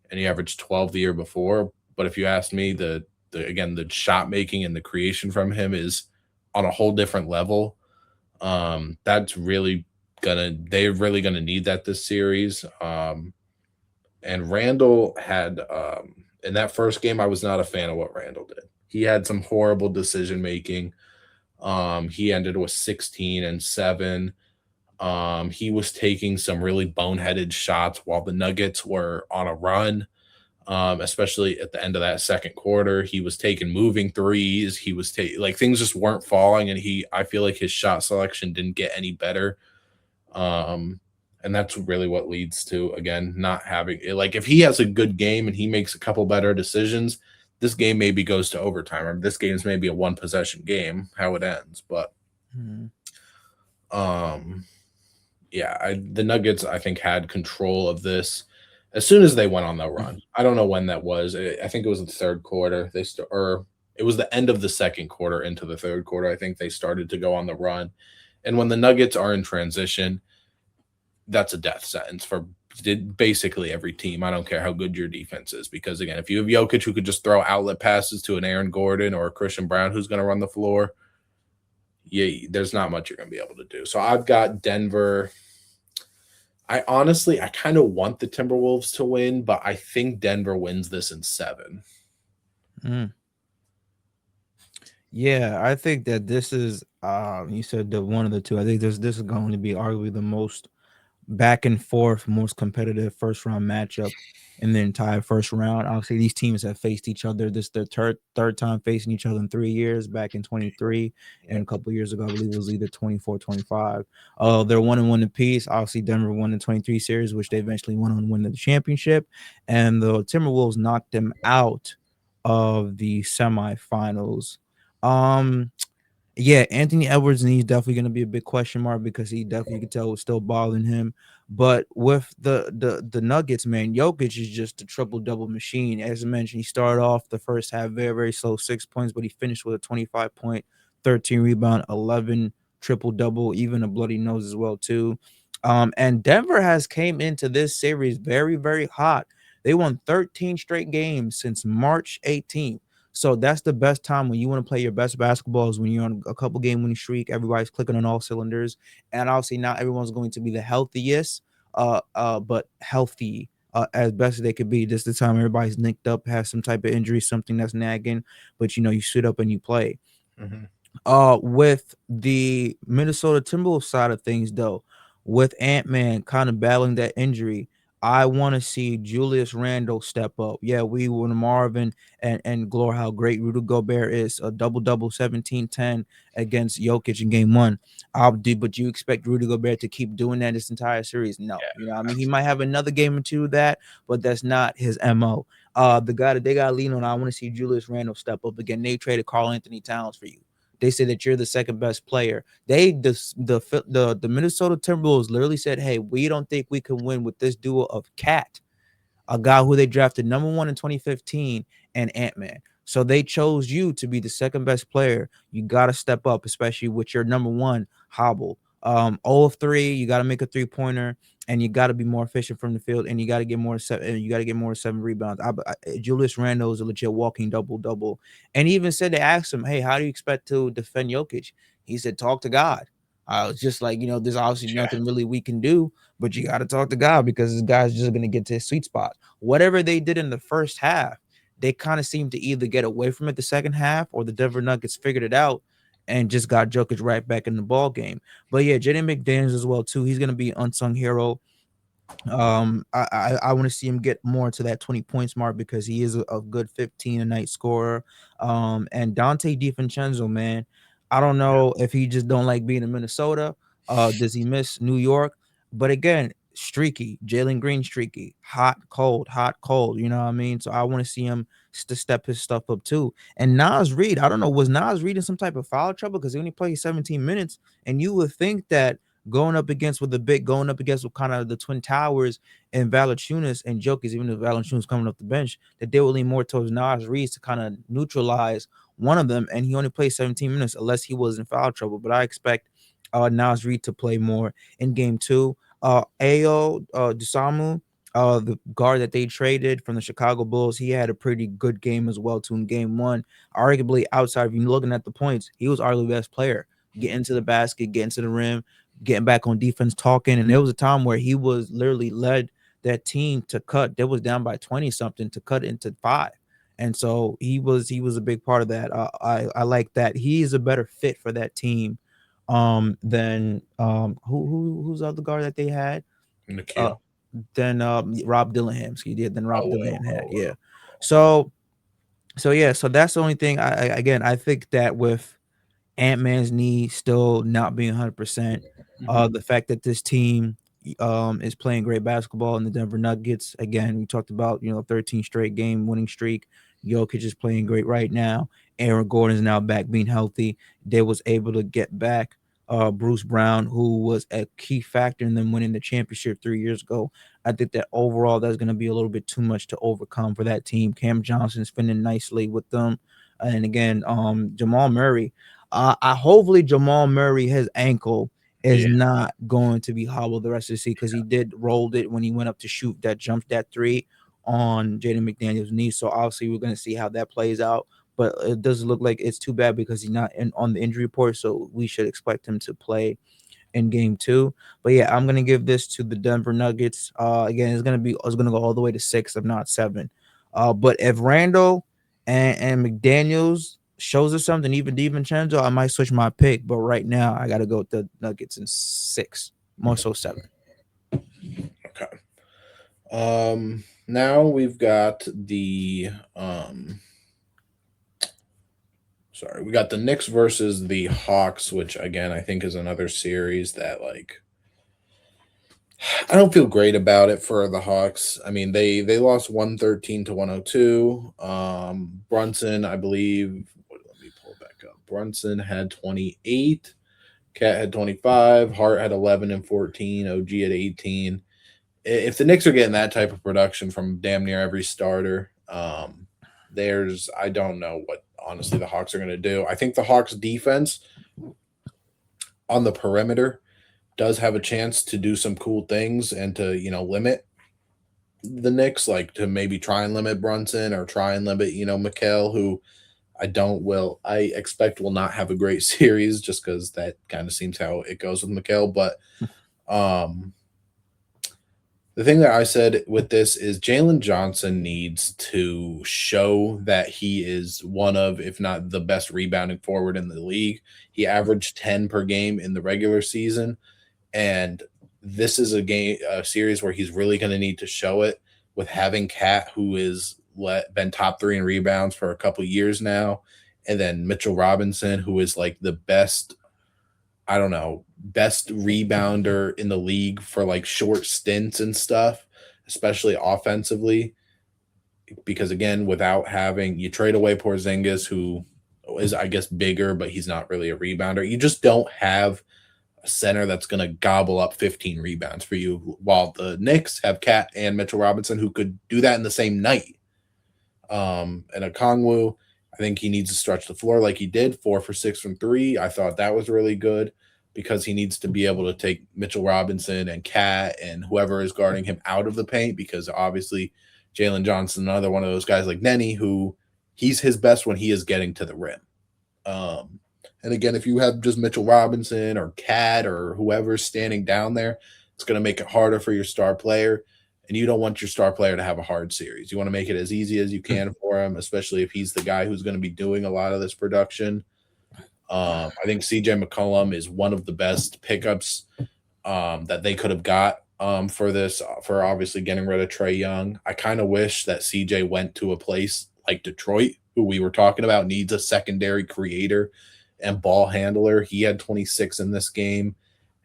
and he averaged 12 the year before. But if you ask me, the shot making and the creation from him is on a whole different level. That's really they're really gonna need that this series. And Randall had in that first game, I was not a fan of what Randall did. He had some horrible decision making. He ended with 16 and 7. He was taking some really boneheaded shots while the Nuggets were on a run. Especially at the end of that second quarter, he was taking moving threes. He was taking like things just weren't falling, and I feel like his shot selection didn't get any better. Um, and that's really what leads to again not having like if he has a good game and he makes a couple better decisions, this game maybe goes to overtime. Or this game's maybe a one possession game, how it ends. But Mhm. um, yeah, the Nuggets I think had control of this as soon as they went on the run. I don't know when that was. I think it was the third quarter. Or it was the end of the second quarter into the third quarter. I think they started to go on the run. And when the Nuggets are in transition, that's a death sentence for basically every team. I don't care how good your defense is, because again, if you have Jokic who could just throw outlet passes to an Aaron Gordon or a Christian Brown who's going to run the floor, yeah, there's not much you're going to be able to do. So I've got Denver. I kind of want the Timberwolves to win, but I think Denver wins this in 7. Mm. Yeah, I think that this is you said the one of the two. I think this is going to be arguably the most back and forth, most competitive first round matchup in the entire first round. Obviously, these teams have faced each other. This is their third time facing each other in 3 years, back in 23, and Yep. a couple years ago, I believe it was either 24, 25. They're 1-1 apiece. Obviously, Denver won the 23 series, which they eventually went on to win the championship, and the Timberwolves knocked them out of the semifinals. Um, yeah, Anthony Edwards, and he's definitely going to be a big question mark because he definitely you can tell was still bothering him. But with the Nuggets, man, Jokic is just a triple double machine. As I mentioned, he started off the first half very slow, 6 points, but he finished with a 25 point, 13 rebound, 11 triple double, even a bloody nose as well too. And Denver has came into this series very hot. They won 13 straight games since March 18th. So that's the best time when you want to play your best basketball is when you're on a couple game winning streak. Everybody's clicking on all cylinders, and obviously not everyone's going to be the healthiest, but healthy as best as they could be. This is the time everybody's nicked up, has some type of injury, something that's nagging, but you sit up and you play. Mm-hmm. With the Minnesota Timberwolves side of things, though, with Ant-Man kind of battling that injury, I want to see Julius Randle step up. Yeah, we were Marvin and glory how great Rudy Gobert is. A double-double, 17-10 against Jokic in game one. I'll do, but you expect Rudy Gobert to keep doing that this entire series? No. I mean, he might have another game or two of that, but that's not his MO. The guy that they got to lean on, I want to see Julius Randle step up again. They traded Karl Anthony Towns for you. They say that you're the second best player. The Minnesota Timberwolves literally said, "Hey, we don't think we can win with this duo of Cat, a guy who they drafted number one in 2015, and Ant-Man. So they chose you to be the second best player. You got to step up, especially with your number one hobble. 0 of 3, you got to make a three-pointer, and you got to be more efficient from the field, and you got to get more seven. You got to get more 7 rebounds. Julius Randle is a legit walking double-double, and he even said they asked him, "Hey, how do you expect to defend Jokic?" He said, "Talk to God." I was just like, there's obviously Yeah. nothing really we can do, but you got to talk to God because this guy's just going to get to his sweet spot. Whatever they did in the first half, they kind of seemed to either get away from it the second half or the Denver Nuggets figured it out and just got Jokic right back in the ball game. But yeah, Jaden McDaniels as well too. He's gonna be an unsung hero. I want to see him get more to that 20 points mark because he is a good 15 a night scorer. And Dante DiVincenzo, man, I don't know if he just don't like being in Minnesota. Does he miss New York? But again, streaky, Jalen Green streaky, hot cold. You know what I mean? So I want to see him to step his stuff up too. And Nas Reed, I don't know, was Nas Reed in some type of foul trouble because he only played 17 minutes, and you would think that going up against with kind of the Twin Towers and Valanciunas and Jokic, even if Valanciunas coming off the bench, that they will lean more towards Nas Reed to kind of neutralize one of them. And he only played 17 minutes unless he was in foul trouble. But I expect Nas Reed to play more in game two. Ayo Dusamu, the guard that they traded from the Chicago Bulls, he had a pretty good game as well too in game one. Arguably outside, if you're looking at the points, he was arguably the best player. getting to the basket, getting to the rim, getting back on defense, talking. And there was a time where he was literally led that team to cut. They was down by 20 something to cut into five. And so he was a big part of that. I like that. He is a better fit for that team than who's the other guard that they had? Uh Nikhil. than Rob Dillingham. Excuse me, than Rob Oh Dillingham well, had. oh Yeah. well. So yeah, so that's the only thing. Again, I think that with Ant Man's knee still not being 100%. Mhm. The fact that this team is playing great basketball in the Denver Nuggets. Again, we talked about 13 straight game winning streak. Jokic is playing great right now. Aaron Gordon is now back being healthy. They was able to get back Bruce Brown, who was a key factor in them winning the championship 3 years ago. I think that overall that's going to be a little bit too much to overcome for that team. Cam Johnson's fitting nicely with them, and again, Jamal Murray. I hopefully Jamal Murray, his ankle is Yeah. not going to be hobbled the rest of the season because he did rolled it when he went up to shoot that three on Jaden McDaniel's knee. So obviously we're going to see how that plays out. But it doesn't look like it's too bad because he's not on the injury report. So we should expect him to play in game two. But yeah, I'm gonna give this to the Denver Nuggets. Again, it's gonna go all the way to six, if not seven. But if Randall and McDaniels shows us something, even DiVincenzo, I might switch my pick. But right now, I gotta go with the Nuggets in six, more so seven. Okay. Now we've got the sorry, we got the Knicks versus the Hawks, which again I think is another series that like I don't feel great about it for the Hawks. I mean, they lost 113 to 102. Brunson, I believe, let me pull it back up. Brunson had 28, Cat had 25, Hart had 11 and 14, OG had 18. If the Knicks are getting that type of production from damn near every starter, there's I don't know what honestly the Hawks are going to do. I think the Hawks defense on the perimeter does have a chance to do some cool things and to limit the Knicks, like to maybe try and limit Brunson or try and limit Mikal, who I expect will not have a great series just because that kind of seems how it goes with Mikal. But um the thing that I said with this is Jalen Johnson needs to show that he is one of, if not the best rebounding forward in the league. He averaged 10 per game in the regular season, and this is a series where he's really going to need to show it with having Cat, who is been top three in rebounds for a couple years now, and then Mitchell Robinson, who is like the best, I don't know, best rebounder in the league for like short stints and stuff, especially offensively. Because again, without having you trade away Porzingis, who is I guess bigger, but he's not really a rebounder. You just don't have a center that's going to gobble up 15 rebounds for you. While the Knicks have Cat and Mitchell Robinson, who could do that in the same night. And a Kongwu, I think he needs to stretch the floor like he did, 4 for 6 from three. I thought that was really good because he needs to be able to take Mitchell Robinson and Cat and whoever is guarding him out of the paint because obviously Jalen Johnson, another one of those guys like Nenny, who he's his best when he is getting to the rim. Um, and again, if you have just Mitchell Robinson or Cat or whoever's standing down there, it's going to make it harder for your star player. And you don't want your star player to have a hard series. You want to make it as easy as you can for him, especially if he's the guy who's going to be doing a lot of this production. I think CJ McCollum is one of the best pickups that they could have got for this, for obviously getting rid of Trey Young. I kind of wish that CJ went to a place like Detroit, who we were talking about needs a secondary creator and ball handler. He had 26 in this game.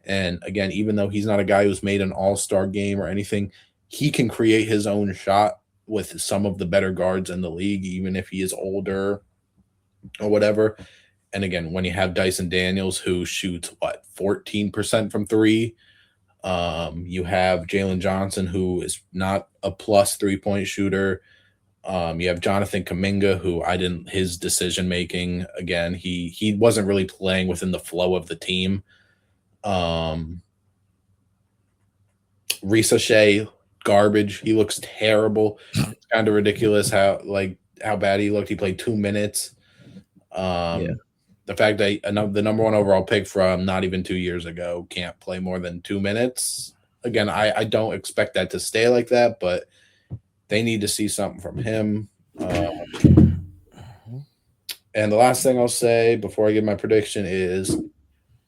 And again, even though he's not a guy who's made an all-star game or anything, he can create his own shot with some of the better guards in the league, even if he is older or whatever. And again, when you have Dyson Daniels, who shoots what 14% from three, you have Jalen Johnson, who is not a plus 3 point shooter. You have Jonathan Kaminga, who I didn't his decision making again. He wasn't really playing within the flow of the team. Um, Risa Shea, garbage. He looks terrible. It's kind of ridiculous how bad he looked. He played 2 minutes. Um, Yeah. the fact that the number one overall pick from not even 2 years ago can't play more than 2 minutes. Again, I don't expect that to stay like that, but they need to see something from him. Uh, and the last thing I'll say before I give my prediction is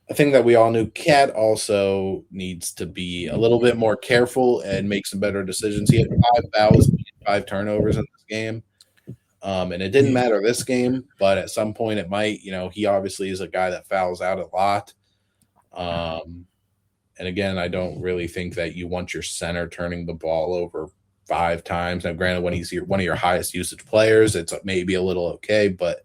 I think that we all knew Cat also needs to be a little bit more careful and make some better decisions. He had 5 fouls, 5 turnovers in this game. And it didn't Yeah. matter this game, but at some point it might. He obviously is a guy that fouls out a lot. Um, and again, I don't really think that you want your center turning the ball over 5 times. Now, granted, when he's one of your highest usage players, it's maybe a little okay, but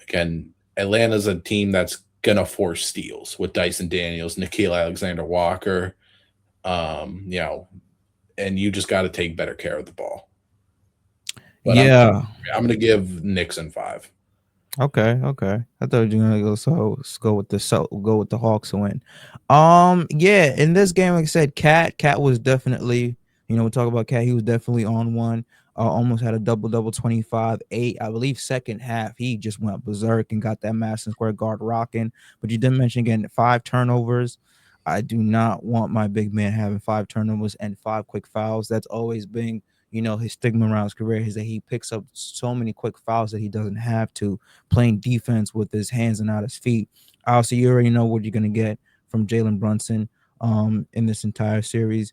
again, Atlanta's a team that's gonna force steals with Dyson Daniels, Nikhil Alexander Walker, um, you know, and you just got to take better care of the ball. But Yeah. I'm gonna give Nixon 5. Okay, okay. I thought you were gonna go with the Hawks to win. Yeah, in this game, like I said, Cat was definitely, we talk about Cat, he was definitely on one. Almost had a double double 25, 8. I believe second half, he just went berserk and got that Madison Square Guard rocking. But you did mention again 5 turnovers. I do not want my big man having 5 turnovers and 5 quick fouls. That's always been, his stigma around his career is that he picks up so many quick fouls that he doesn't have to, playing defense with his hands and not his feet. Also, you already know what you're gonna get from Jalen Brunson in this entire series.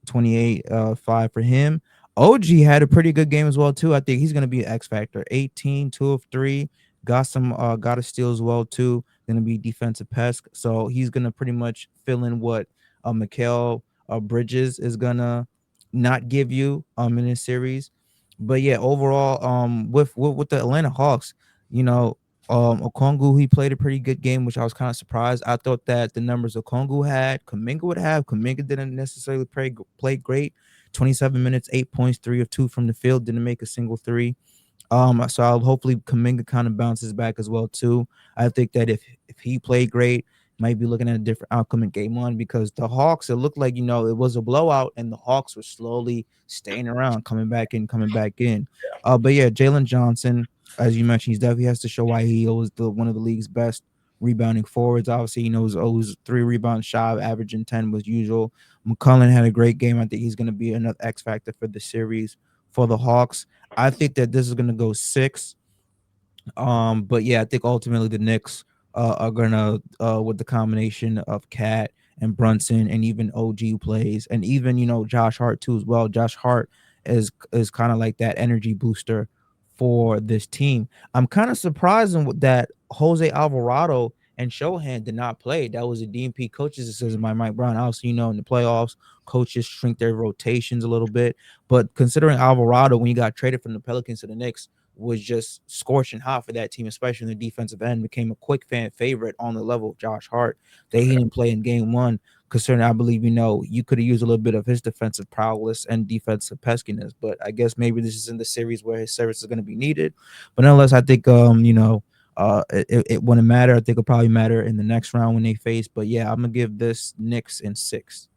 28 5 for him. OG had a pretty good game as well too. I think he's gonna be an X factor. 18, 2 of 3, got a steal as well too. Gonna be defensive pest. So he's gonna pretty much fill in what Mikael Bridges is gonna not give you in this series. But yeah, overall, with the Atlanta Hawks, you know, Okongu, he played a pretty good game, which I was kind of surprised. I thought that the numbers Okongu had, Kuminga would have. Kuminga didn't necessarily play great. 27 minutes, 8 points, 3 of 2 from the field, didn't make a single three. So I'll hopefully Kaminga kind of bounces back as well too. I think that if he played great, might be looking at a different outcome in game one, because the Hawks, it looked like, it was a blowout and the Hawks were slowly staying around, coming back in, coming back in. But yeah, Jalen Johnson, as you mentioned, he's definitely has to show why he was the one of the league's best rebounding forwards. Obviously, he was 3 rebounds shy of averaging 10 was usual. McCullough had a great game. I think he's going to be another X factor for the series for the Hawks. I think that this is going to go 6. But yeah, I think ultimately the Knicks are gonna, with the combination of Cat and Brunson and even OG plays, and even Josh Hart too as well. Josh Hart is kind of like that energy booster for this team. I'm kind of surprised that Jose Alvarado and Shohan did not play. That was a DNP coach's decision by Mike Brown. Obviously, in the playoffs, coaches shrink their rotations a little bit. But considering Alvarado, when he got traded from the Pelicans to the Knicks, was just scorching hot for that team, especially in the defensive end, became a quick fan favorite on the level of Josh Hart. That he didn't play in game one, concerning, I believe, you could have used a little bit of his defensive prowess and defensive peskiness. But I guess maybe this is in the series where his service is going to be needed. But nonetheless, I think, it wouldn't matter. I think it'll probably matter in the next round when they face. But yeah, I'm gonna give this Knicks in 6.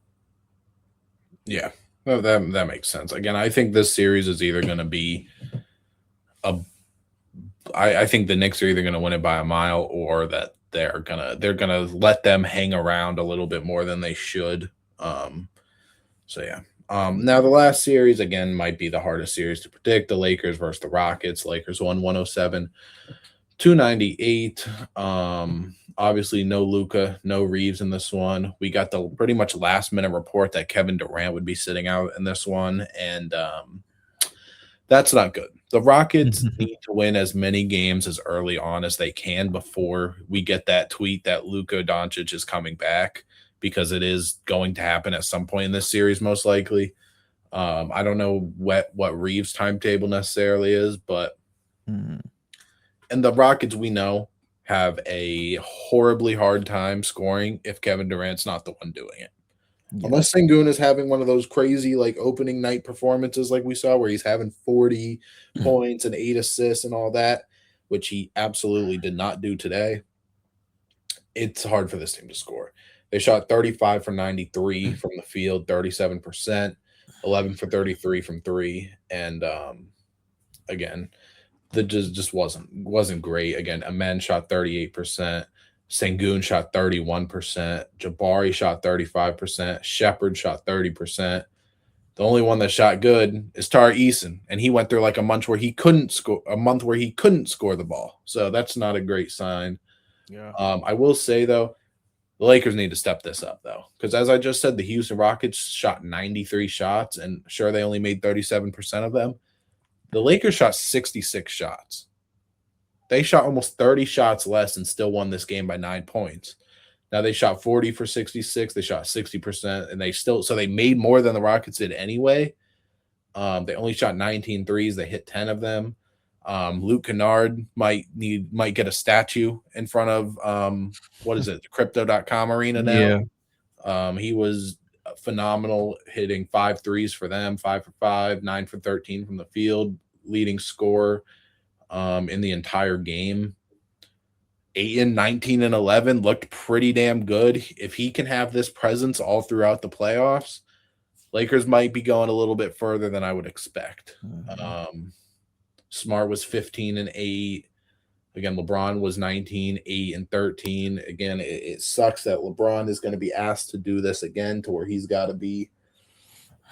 Yeah, well, that makes sense. Again, I think this series is either going to be a. I think the Knicks are either going to win it by a mile, or that they're gonna let them hang around a little bit more than they should. Um, so yeah. Now the last series again might be the hardest series to predict. The Lakers versus the Rockets. Lakers won 107 298. Obviously no Luca, no Reeves in this one. We got the pretty much last minute report that Kevin Durant would be sitting out in this one, and that's not good. The Rockets need to win as many games as early on as they can before we get that tweet that Luka Doncic is coming back, because it is going to happen at some point in this series, most likely. I don't know what Reeves' timetable necessarily is, but Mhm. and the Rockets we know have a horribly hard time scoring if Kevin Durant's not the one doing it. Yeah. Unless Sengun is having one of those crazy like opening night performances like we saw where he's having 40 points and 8 assists and all that, which he absolutely did not do today. It's hard for this team to score. They shot 35 for 93 from the field, 37%, 11 for 33 from three. And again, that just wasn't great. Again, Amen shot 38%, Sengun shot 31%, Jabari shot 35%, Shepard shot 30%. The only one that shot good is Tari Eason, and he went through like a month where he couldn't score the ball. So that's not a great sign. Yeah. I will say though, the Lakers need to step this up though, because as I just said, the Houston Rockets shot 93 shots, and sure they only made 37% of them. The Lakers shot 66 shots. They shot almost 30 shots less and still won this game by 9 points. Now they shot 40 for 66. They shot 60%, and they made more than the Rockets did anyway. They only shot 19 threes. They hit 10 of them. Luke Kennard might get a statue in front of what is it, the crypto.com arena now. Yeah. He was phenomenal, hitting 5 threes for them, 5 for 5, 9 for 13 from the field, leading scorer in the entire game. Ayton, 19 and 11, looked pretty damn good. If he can have this presence all throughout the playoffs, Lakers might be going a little bit further than I would expect. Mhm. Smart was 15 and 8. Again, LeBron was 19, 8, and 13. Again, it sucks that LeBron is going to be asked to do this again, to where he's got to be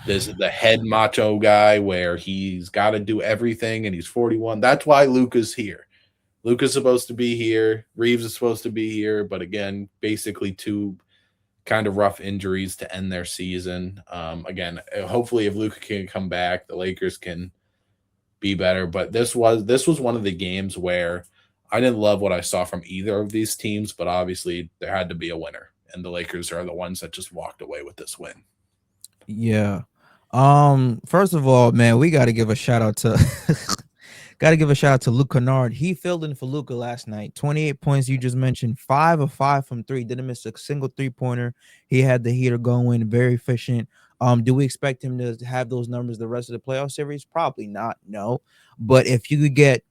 the head macho guy, where he's got to do everything, and he's 41. That's why Luka's here. Luka's supposed to be here. Reeves is supposed to be here, but again, basically two kind of rough injuries to end their season. Again, hopefully, if Luka can come back, the Lakers can be better. But this was one of the games where I didn't love what I saw from either of these teams, but obviously there had to be a winner, and the Lakers are the ones that just walked away with this win. Yeah. First of all, man, we got to give a shout out to got to give a shout out to Luke Kennard. He filled in for Luca last night. 28 points. You just mentioned 5 of 5 from three. Didn't miss a single 3-pointer. He had the heater going. Very efficient. Do we expect him to have those numbers the rest of the playoff series? Probably not. No. But if you could get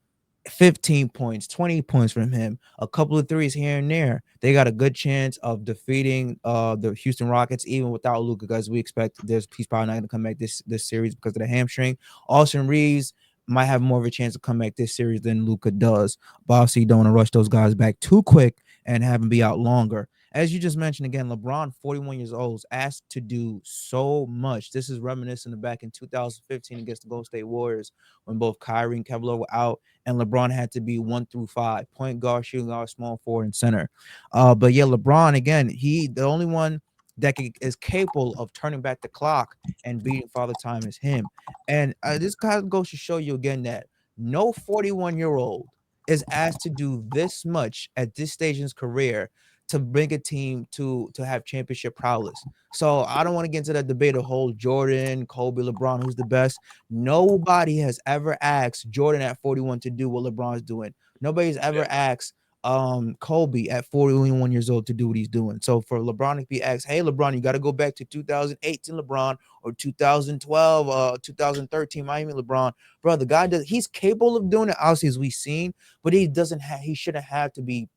15 points, 20 points from him, a couple of threes here and there, they got a good chance of defeating the Houston Rockets even without Luka, because we expect he's probably not going to come back this series because of the hamstring. Austin Reeves might have more of a chance to come back this series than Luka does, but obviously you don't want to rush those guys back too quick and have them be out longer. As you just mentioned again, LeBron, 41 years old, is asked to do so much. This is reminiscent of back in 2015 against the Golden State Warriors when both Kyrie and Kevlar were out, and LeBron had to be 1 through 5, point guard, shooting guard, small forward, and center. But yeah, LeBron again, the only one that is capable of turning back the clock and beating Father Time is him. And this kind of goes to show you again that no 41-year-old is asked to do this much at this stage in his career to bring a team to have championship prowess. So I don't want to get into that debate of whole Jordan, Kobe, LeBron, who's the best. Nobody has ever asked Jordan at 41 to do what LeBron's doing. Nobody's ever Yeah, asked Kobe at 41 years old to do what he's doing. So for LeBron to be asked, hey LeBron, you got to go back to 2018 LeBron or 2012, 2013 Miami LeBron, bro. The guy he's capable of doing it, obviously, as we've seen, but he shouldn't have to be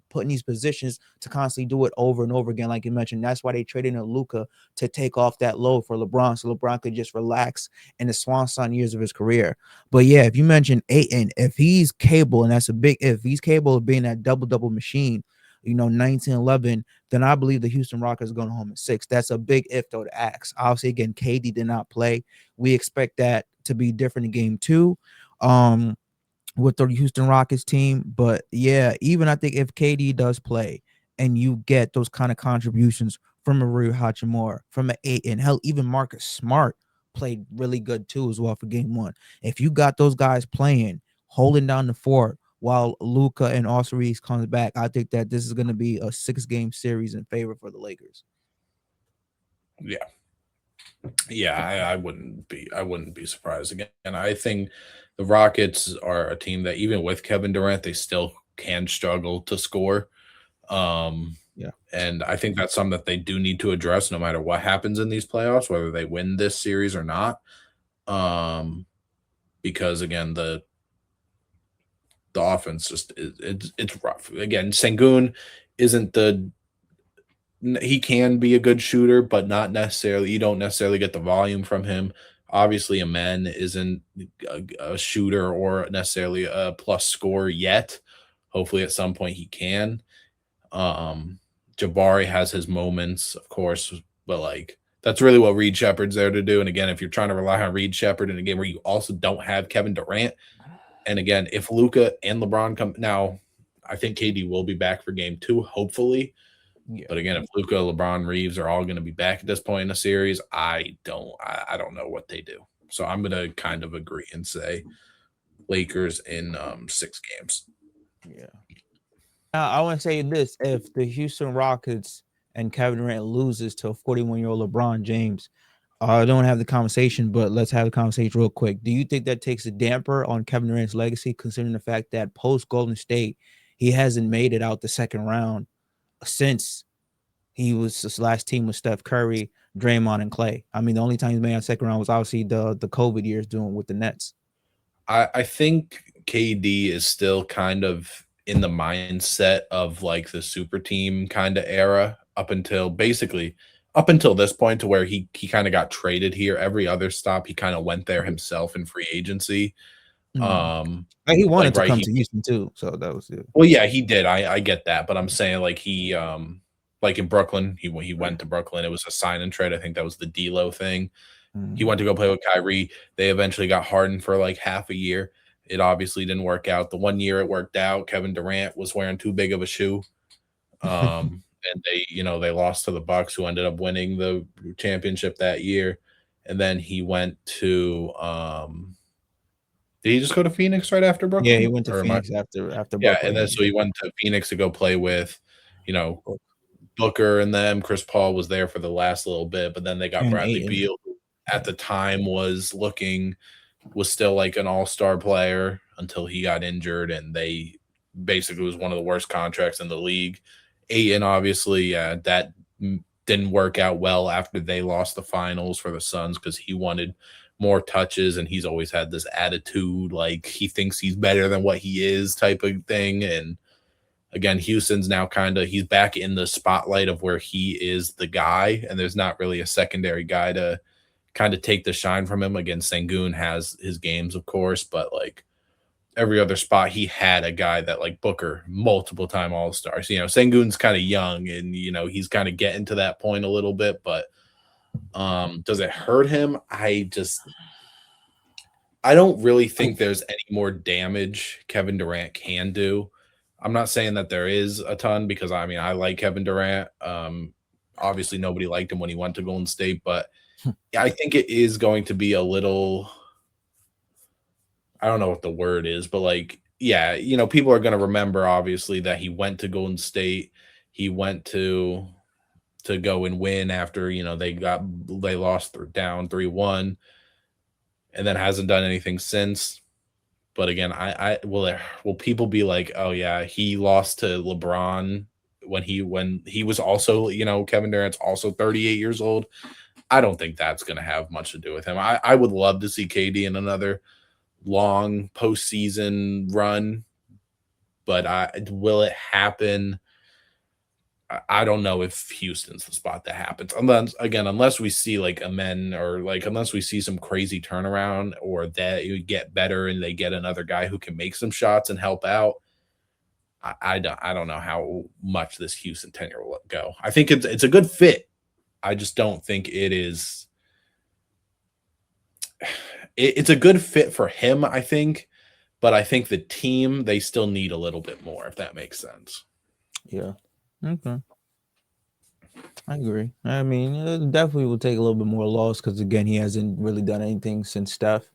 put in these positions to constantly do it over and over again, like you mentioned. That's why they traded in Luka to take off that load for LeBron, so LeBron could just relax in the swan song years of his career. But yeah, if you mentioned Ayton, if he's capable, and that's a big if, he's capable of being that double machine, 1911, then I believe the Houston Rockets are going home at 6. That's a big if though to ask. Obviously, again, KD did not play. We expect that to be different in game 2. With the Houston Rockets team. But yeah, even I think if KD does play and you get those kind of contributions from Maria Hachimura, from an 8, and hell, even Marcus Smart played really good too as well for game 1. If you got those guys playing, holding down the fort while Luka and Austin Reeves comes back, I think that this is going to be a 6-game series in favor for the Lakers. yeah, yeah. I wouldn't be surprised. Again, I think the Rockets are a team that even with Kevin Durant, they still can struggle to score. Um, Yeah. and I think that's something that they do need to address no matter what happens in these playoffs, whether they win this series or not. Um, because again, the offense just it's rough. Again, Sengun isn't the he can be a good shooter, but not necessarily. You don't necessarily get the volume from him. Obviously, Amen isn't a shooter or necessarily a plus scorer yet. Hopefully, at some point he can. Um, Jabari has his moments, of course, but like that's really what Reed Shepard's there to do. And again, if you're trying to rely on Reed Shepard in a game where you also don't have Kevin Durant, and again, if Luca and LeBron come now, I think KD will be back for game two, hopefully. Yeah. But again, if Luca, LeBron, Reeves are all going to be back at this point in the series, I don't know what they do. So I'm going to kind of agree and say Lakers in 6 games. Yeah. I want to say this: if the Houston Rockets and Kevin Durant loses to a 41-year-old LeBron James, I don't have the conversation, but let's have the conversation real quick. Do you think that takes a damper on Kevin Durant's legacy, considering the fact that post Golden State, he hasn't made it out the second round since he was his last team with Steph Curry, Draymond, and Clay? I mean, the only time he's made out second round was obviously the COVID years doing with the Nets. I think KD is still kind of in the mindset of like the super team kind of era up until this point to where he kind of got traded here. Every other stop he kind of went there himself in free agency. Mm. Um Like, he like wanted to right come he to Houston too, so that was it. well yeah, he did. I get that, but I'm saying like like in Brooklyn, he went to Brooklyn. It was a sign and trade. I think that was the D'Lo thing. He Mhm. went to go play with Kyrie. They eventually got Harden for like half a year. It obviously didn't work out. The 1 year it worked out, Kevin Durant was wearing too big of a shoe. And they lost to the Bucks, who ended up winning the championship that year. And then he went to did he just go to Phoenix right after Yeah, he Brooklyn? went to Or am I Phoenix after yeah, and Brooklyn. then so he went to Phoenix to go play with, you know, Booker and them. Chris Paul was there for the last little bit, but then they got And Bradley Ayton. Beal, who at Yeah. the time was still like an all-star player until he got injured, and they basically was one of the worst contracts in the league. Ayton, obviously, yeah, that didn't work out well after they lost the finals for the Suns because he wanted more touches, and he's always had this attitude like he thinks he's better than what he is type of thing. And again, Houston's now he's back in the spotlight of where he is the guy, and there's not really a secondary guy to kind of take the shine from him. Again, Sengun has his games, of course, but like every other spot, he had a guy that like Booker, multiple time All Stars. Sengun's kind of young, and he's kind of getting to that point a little bit. But does it hurt him? I don't really think there's any more damage Kevin Durant can do. I'm not saying that there is a ton because I mean I like Kevin Durant. Obviously nobody liked him when he went to Golden State, but I think it is going to be a little, I don't know what the word is, but like, yeah, people are going to remember obviously that he went to Golden State. He went to go and win after, they lost down 3-1 and then hasn't done anything since. But again, I will people be like, "Oh yeah, he lost to LeBron when he was also, Kevin Durant's also 38 years old." I don't think that's going to have much to do with him. I would love to see KD in another long postseason run, but will it happen? I don't know if Houston's the spot that happens. Unless we see like a men or like unless we see some crazy turnaround or that you get better and they get another guy who can make some shots and help out. I don't know how much this Houston tenure will go. I think it's a good fit. I just don't think it is. It's a good fit for him, I think, but I think the team they still need a little bit more, if that makes sense. Yeah. Okay. I agree. I mean, it definitely will take a little bit more loss because again, he hasn't really done anything since Steph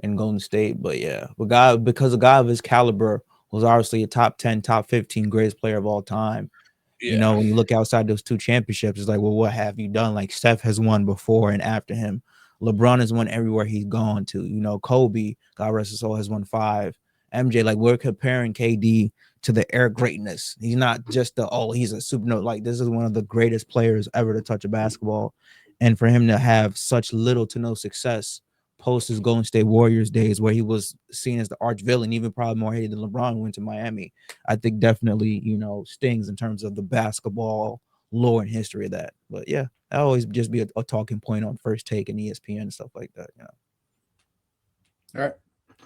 and Golden State. But yeah, because a guy of his caliber was obviously a top 10, top 15 greatest player of all time. Yeah, When you look outside those two championships, it's like, well, what have you done? Like Steph has won before and after him. LeBron has won everywhere he's gone to. Kobe, God rest his soul, has won 5. MJ, like we're comparing KD to the air greatness. He's not just he's a supernova. Like this is one of the greatest players ever to touch a basketball. And for him to have such little to no success post his Golden State Warriors days where he was seen as the arch villain, even probably more hated than LeBron went to Miami, I think definitely, stings in terms of the basketball lore and history of that. But yeah, that always just be a talking point on First Take and ESPN and stuff like that. All right.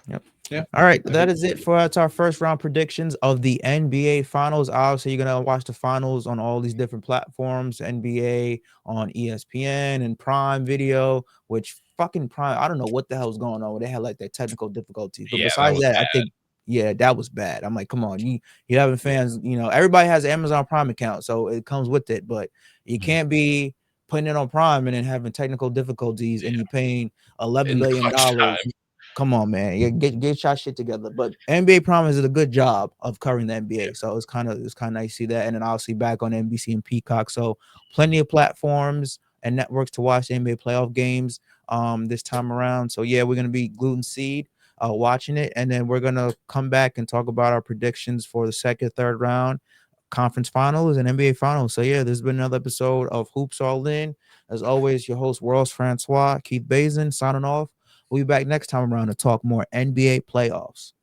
Yep. Yeah. All right, I that think is it for our first round predictions of the NBA Finals. Obviously, you're gonna watch the finals on all these different platforms: NBA on ESPN and Prime Video. Which fucking Prime? I don't know what the hell's going on. They had like their technical difficulties, but yeah, that besides was that, I bad. think yeah, that was bad. I'm like, come on, you having Yeah. fans? You know, everybody has an Amazon Prime account, so it comes with it. But you Mhm. can't be putting it on Prime and then having technical difficulties, and Yeah. you paying $11 In billion crunch dollars. time. Come on, man. Yeah, get your shit together. But NBA Promise did a good job of covering the NBA. So it's kind of nice to see that. And then obviously back on NBC and Peacock. So plenty of platforms and networks to watch the NBA playoff games this time around. So yeah, we're gonna be gluten seed watching it. And then we're gonna come back and talk about our predictions for the second, third round, conference finals and NBA finals. So yeah, this has been another episode of Hoops All In. As always, your host, Werls Francois, Keith Bazin, signing off. We'll be back next time around to talk more NBA playoffs.